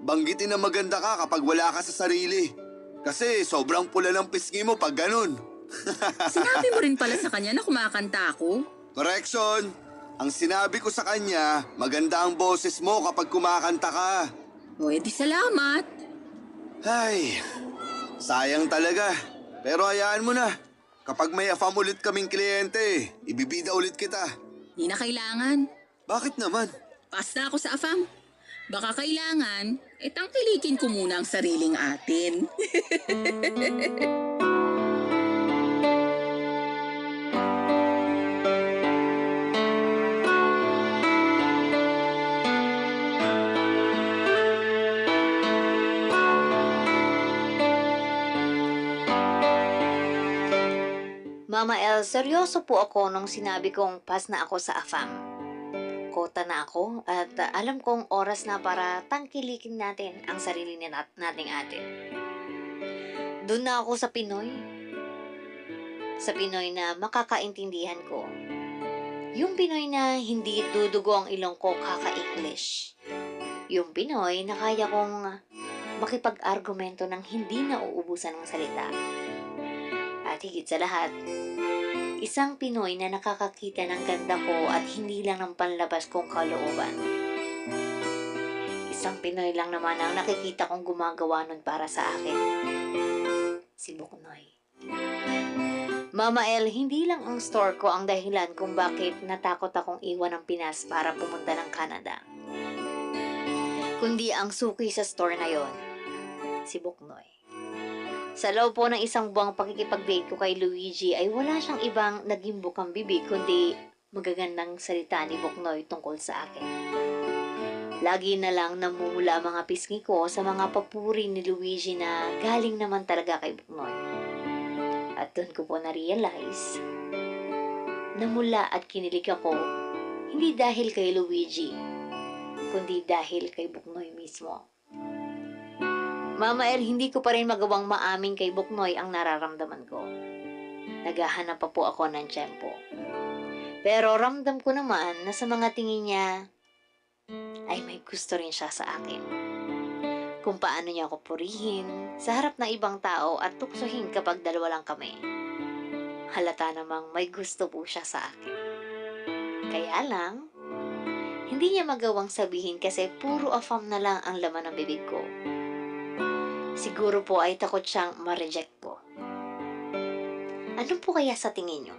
C: banggitin na maganda ka kapag wala ka sa sarili. Kasi sobrang pula ng pisngi mo pag ganun.
D: Sinabi mo rin pala sa kanya na kumakanta ako?
C: Correction! Ang sinabi ko sa kanya, maganda ang boses mo kapag kumakanta ka.
D: O edi salamat.
C: Ay, sayang talaga. Pero hayaan mo na. Kapag may afam ulit kaming kliyente, ibibida ulit kita.
D: Di na kailangan.
C: Bakit naman?
D: Pass na ako sa AFAM. Baka kailangan, tangkilikin ko muna ang sariling atin.
A: Mama El, seryoso po ako nung sinabi kong pass na ako sa AFAM. Kota na ako at alam kong oras na para tangkilikin natin ang sarili nating atin. Doon na ako sa Pinoy. Sa Pinoy na makakaintindihan ko. Yung Pinoy na hindi dudugo ang ilong ko kaka-English. Yung Pinoy na kaya kong makipag-argumento ng hindi nauubusan ng salita. At higit sa lahat, isang Pinoy na nakakakita ng ganda ko at hindi lang ng panlabas kong kalooban. Isang Pinoy lang naman ang nakikita kong gumagawa nun para sa akin. Si Buknoy. Mama El, hindi lang ang store ko ang dahilan kung bakit natakot akong iwan ng Pinas para pumunta ng Canada. Kundi ang suki sa store na yon, si Buknoy. Sa loob po ng isang buwang pakikipag-date ko kay Luigi ay wala siyang ibang naging bukang bibig kundi magagandang salita ni Buknoy tungkol sa akin. Lagi na lang namumula ang mga pisngi ko sa mga papuri ni Luigi na galing naman talaga kay Buknoy. At doon ko po na-realize na mula at kinilig ako hindi dahil kay Luigi kundi dahil kay Buknoy mismo. Mama El, hindi ko pa rin magawang maamin kay Buknoy ang nararamdaman ko. Naghahanap pa po ako ng tiyempo. Pero ramdam ko naman na sa mga tingin niya ay may gusto rin siya sa akin. Kung paano niya ako purihin sa harap ng ibang tao at tuksohin kapag dalawa lang kami. Halata namang may gusto po siya sa akin. Kaya lang, hindi niya magawang sabihin kasi puro afam na lang ang laman ng bibig ko. Siguro po ay takot siyang ma-reject ko. Ano po kaya sa tingin nyo?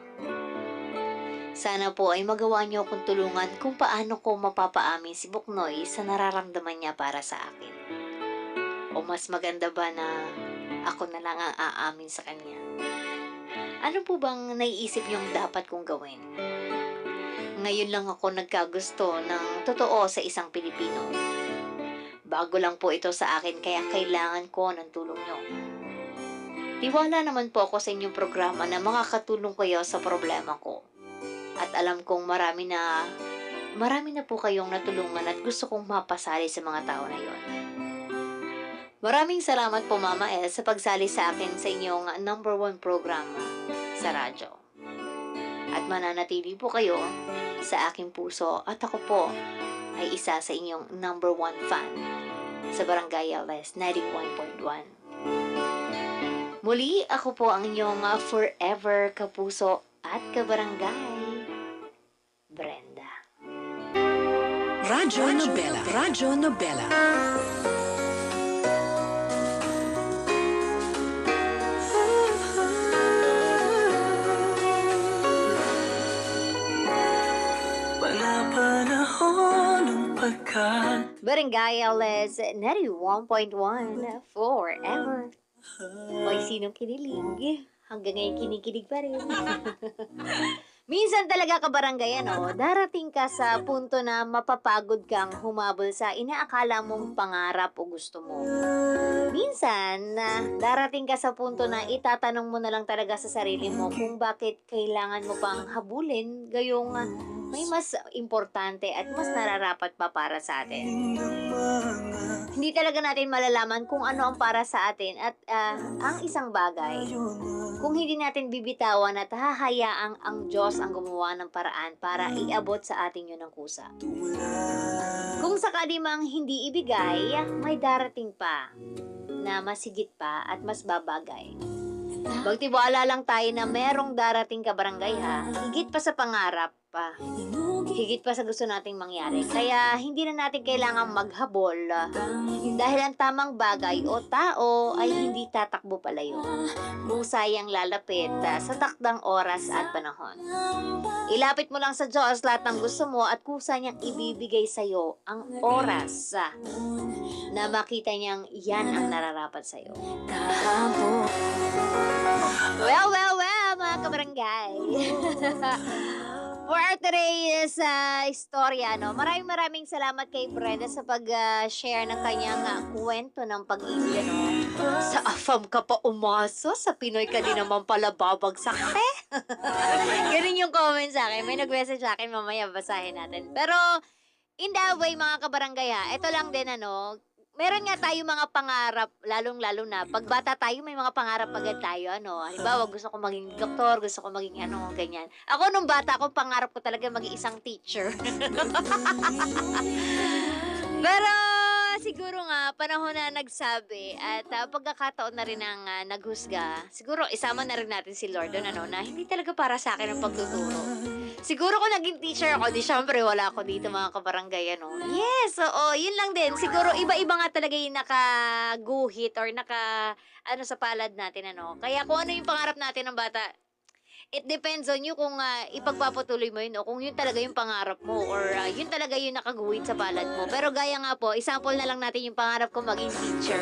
A: Sana po ay magawa niyo akong tulungan kung paano ko mapapaamin si Buknoy sa nararamdaman niya para sa akin. O mas maganda ba na ako na lang ang aamin sa kanya? Ano po bang naiisip niyong dapat kong gawin? Ngayon lang ako nagkagusto ng totoo sa isang Pilipino. Bago lang po ito sa akin kaya kailangan ko ng tulong niyo. Tiwala naman po ako sa inyong programa na makakatulong kayo sa problema ko. At alam kong marami na po kayong natulungan at gusto kong mapasali sa mga tao na yon. Maraming salamat po Mama El sa pagsali sa akin sa inyong number 1 programa sa radyo. At mananatili po kayo sa aking puso at ako po ay isa sa inyong number 1 fan sa Barangay LS 91.1. Muli, ako po ang inyong forever kapuso at kabarangay, Brenda.
E: Radyo Nobela. Radyo Nobela.
B: Panahon ng pagkat
A: Barangay LS 91.1 forever. May sinong kinilig? Hanggang ngayon kinikilig pa rin. Minsan talaga kabarangay, darating ka sa punto na mapapagod kang humabol sa inaakala mong pangarap o gusto mo. Minsan, darating ka sa punto na itatanong mo na lang talaga sa sarili mo kung bakit kailangan mo pang habulin gayong may mas importante at mas nararapat pa para sa atin. Hindi talaga natin malalaman kung ano ang para sa atin at ang isang bagay, kung hindi natin bibitawan at hahayaang ang Diyos ang gumawa ng paraan para iabot sa atin yun ng kusa. Kung sakali mang hindi ibigay, may darating pa na masigit pa at mas babagay. Magtiwala lang tayo na merong darating kabarangay higit pa sa pangarap pa. Higit pa sa gusto nating mangyari. Kaya hindi na natin kailangang maghabol dahil ang tamang bagay o tao ay hindi tatakbo palayo. Musayang lalapit sa takdang oras at panahon. Ilapit mo lang sa Diyos lahat ng gusto mo at kusa niyang ibibigay sa'yo ang oras na makita niyang yan ang nararapat sa'yo. Well, mga kabarangay. For today's istorya, maraming salamat kay Brenda sa pag-share ng kanyang kwento ng pag-ibig, Sa AFAM ka pa umasa, sa Pinoy ka din naman pala babagsak, Ganun yung comment sa akin. May nag-message sa akin, mamaya basahin natin. Pero, in the way, mga kabarangay, ito lang din, meron nga tayo mga pangarap, lalong-lalo na, pag bata tayo, may mga pangarap agad tayo, Halimbawa, gusto ko maging doktor, gusto ko maging ganyan. Ako, nung bata ako, pangarap ko talaga maging isang teacher. Pero, siguro nga, panahon na nagsabi, at pagkakataon na rin ang naghusga, siguro, isama na rin natin si Lord doon, na hindi talaga para sa akin ang pagtuturo. Siguro kung naging teacher ako, di syempre wala ako dito mga kabarangay, Yes, oo, yun lang din. Siguro iba-iba nga talaga yung nakaguhit or sa palad natin, Kaya kung ano yung pangarap natin ng bata, it depends on you kung ipagpapatuloy mo yun o kung yun talaga yung pangarap mo or yun talaga yung nakaguhit sa palad mo. Pero gaya nga po, example na lang natin yung pangarap ko maging teacher.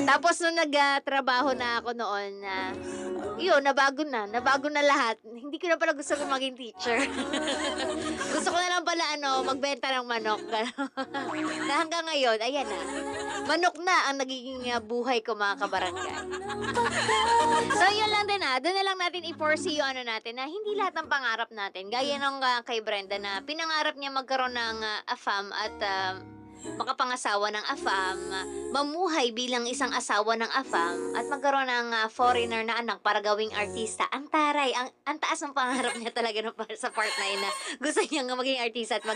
A: Tapos nung nagtrabaho na ako noon, yun, nabago na lahat. Hindi ko na pala gusto maging teacher. Gusto ko na lang pala, magbenta ng manok. Na hanggang ngayon, ayan na. Manok na ang nagiging buhay ko, mga kabarangay. So, yun lang din, Doon na lang natin i-foresee yung natin na hindi lahat ng pangarap natin. Gaya nung kay Brenda na pinangarap niya magkaroon ng AFAM at makapangasawa ng AFAM, mamuhay bilang isang asawa ng AFAM, at magkaroon ng foreigner na anak para gawing artista. Ang taray, ang taas ng pangarap niya talaga sa part na yun na gusto niya maging artista at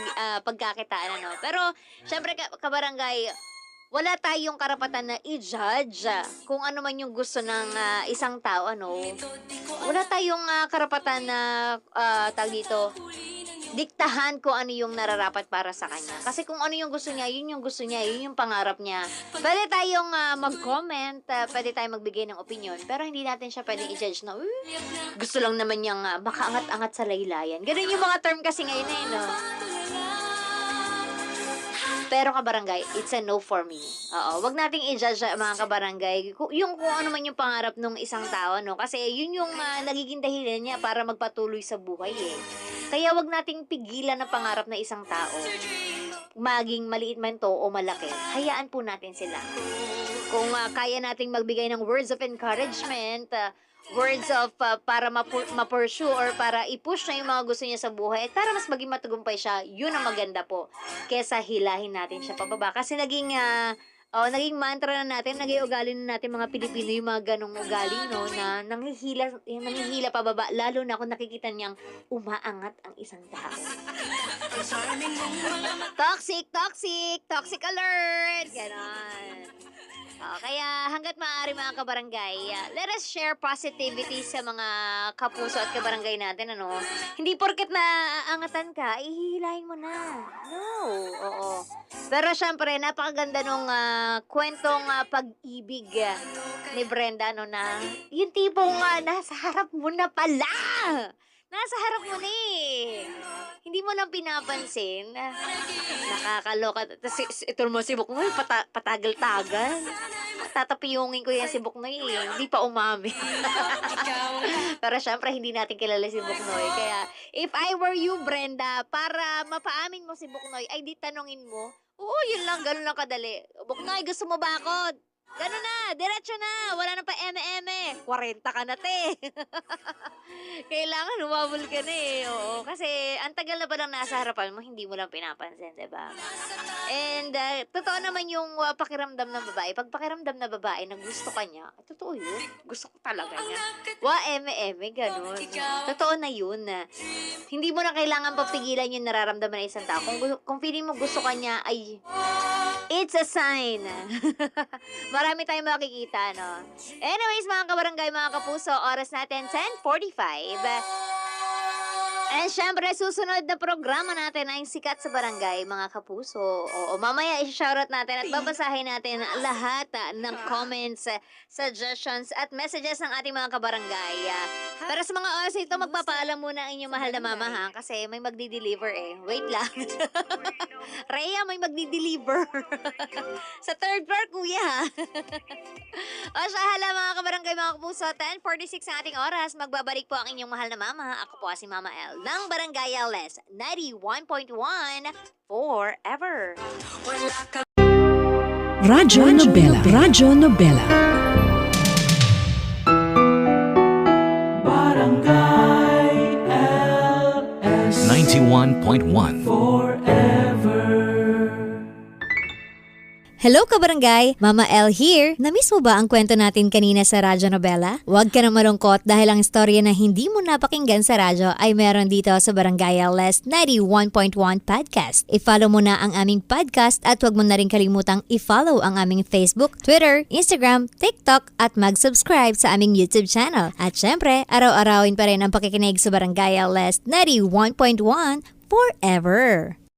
A: pagkakitaan, Pero, syempre, kabarangay, wala tayong karapatan na i-judge kung ano man yung gusto ng isang tao, Wala tayong karapatan na, tawag dito, diktahan ko ano yung nararapat para sa kanya. Kasi kung ano yung gusto niya, yun yung gusto niya, yun yung pangarap niya. Pwede tayong mag-comment, pwede tayong magbigay ng opinion, pero hindi natin siya pwedeng i-judge na, gusto lang naman niyang makaangat-angat sa laylayan. Ganun yung mga term kasi ngayon no? Pero kabarangay, it's a no for me. Oo, wag nating i-judge mga kabarangay yung kung ano man yung pangarap ng isang tao, no? Kasi yun yung nagiging dahilan niya para magpatuloy sa buhay eh. Kaya wag nating pigilan ang pangarap na isang tao. Maging maliit man to o malaki, hayaan po natin sila. Kung kaya nating magbigay ng words of encouragement, words of para ma-pursue or para i-push na yung mga gusto niya sa buhay at para mas maging matagumpay siya, yun ang maganda po kesa hilahin natin siya pababa. Kasi naging mantra na natin, naging ugali na natin mga Pilipino yung mga ganong ugali, no, na nanghihila pababa, lalo na kung nakikita niyang umaangat ang isang tao. Toxic alert! Ganon. Kaya hanggat maaari mga kabarangay, let us share positivity sa mga kapuso at kabarangay natin, ano? Hindi porket na aangatan ka, ihihilahin mo na. No, oo. Pero syempre, napakaganda nung kwentong pag-ibig ni Brenda, no, na yung tipong nasa harap mo na pala. Nasa harap mo na eh. Hindi mo lang pinapansin. Nakakaloka. Ito mo si Buknoy, patagal-tagal. Tatapiyungin ko yan si Buknoy eh. Hindi pa umami. Pero syempre, hindi natin kilala si Buknoy. Kaya, if I were you, Brenda, para mapaamin mo si Buknoy, ay di tanongin mo, oo, yun lang, ganun lang kadali. Buknoy, gusto mo ba ako? Gano'n na, diretso na, wala na pa eme-eme. 40 ka na, te. Kailangan humabol ka na eh. Oo, kasi ang tagal na palang nasa harapan mo, hindi mo lang pinapansin, diba? And totoo naman yung pakiramdam ng babae. Pag pakiramdam na babae na gusto ka niya, totoo yun. Gusto ko talaga niya. Eme-eme, gano'n. Totoo na yun. Hindi mo na kailangan papigilan yung nararamdaman ng isang tao. Kung feeling mo gusto ka niya, ay it's a sign. Marami tayong makikita, no? Anyways, mga kabarangay, mga kapuso, oras natin 10:45. And syempre, susunod na programa natin ay Sikat sa Barangay, mga kapuso. Oo, mamaya i-shoutout natin at babasahin natin lahat ng comments, suggestions at messages ng ating mga kabarangay. Pero sa mga oras ito, magpapaalam muna ang inyong mahal na mama, ha? Kasi may magdi-deliver eh. Wait lang. Rhea, may magdi-deliver. Sa third floor, kuya, ha? O siya, hala mga kabarangay, mga kapuso, 10:46 ang ating oras. Magbabalik po ang inyong mahal na mama. Ako po si Mama L ng Barangay LS 91.1 forever.
E: Radyo Nobela. Radyo Nobela.
B: Barangay LS
F: 91.1
A: Hello kabarangay! Mama L here! Namiss mo ba ang kwento natin kanina sa Radyo Nobela? Huwag ka na malungkot dahil ang istorya na hindi mo napakinggan sa radyo ay meron dito sa Barangay LS 91.1 Podcast. I-follow mo na ang aming podcast at huwag mo na rin kalimutang i-follow ang aming Facebook, Twitter, Instagram, TikTok at mag-subscribe sa aming YouTube channel. At syempre, araw-arawin pa rin ang pakikinig sa Barangay LS 91.1 forever!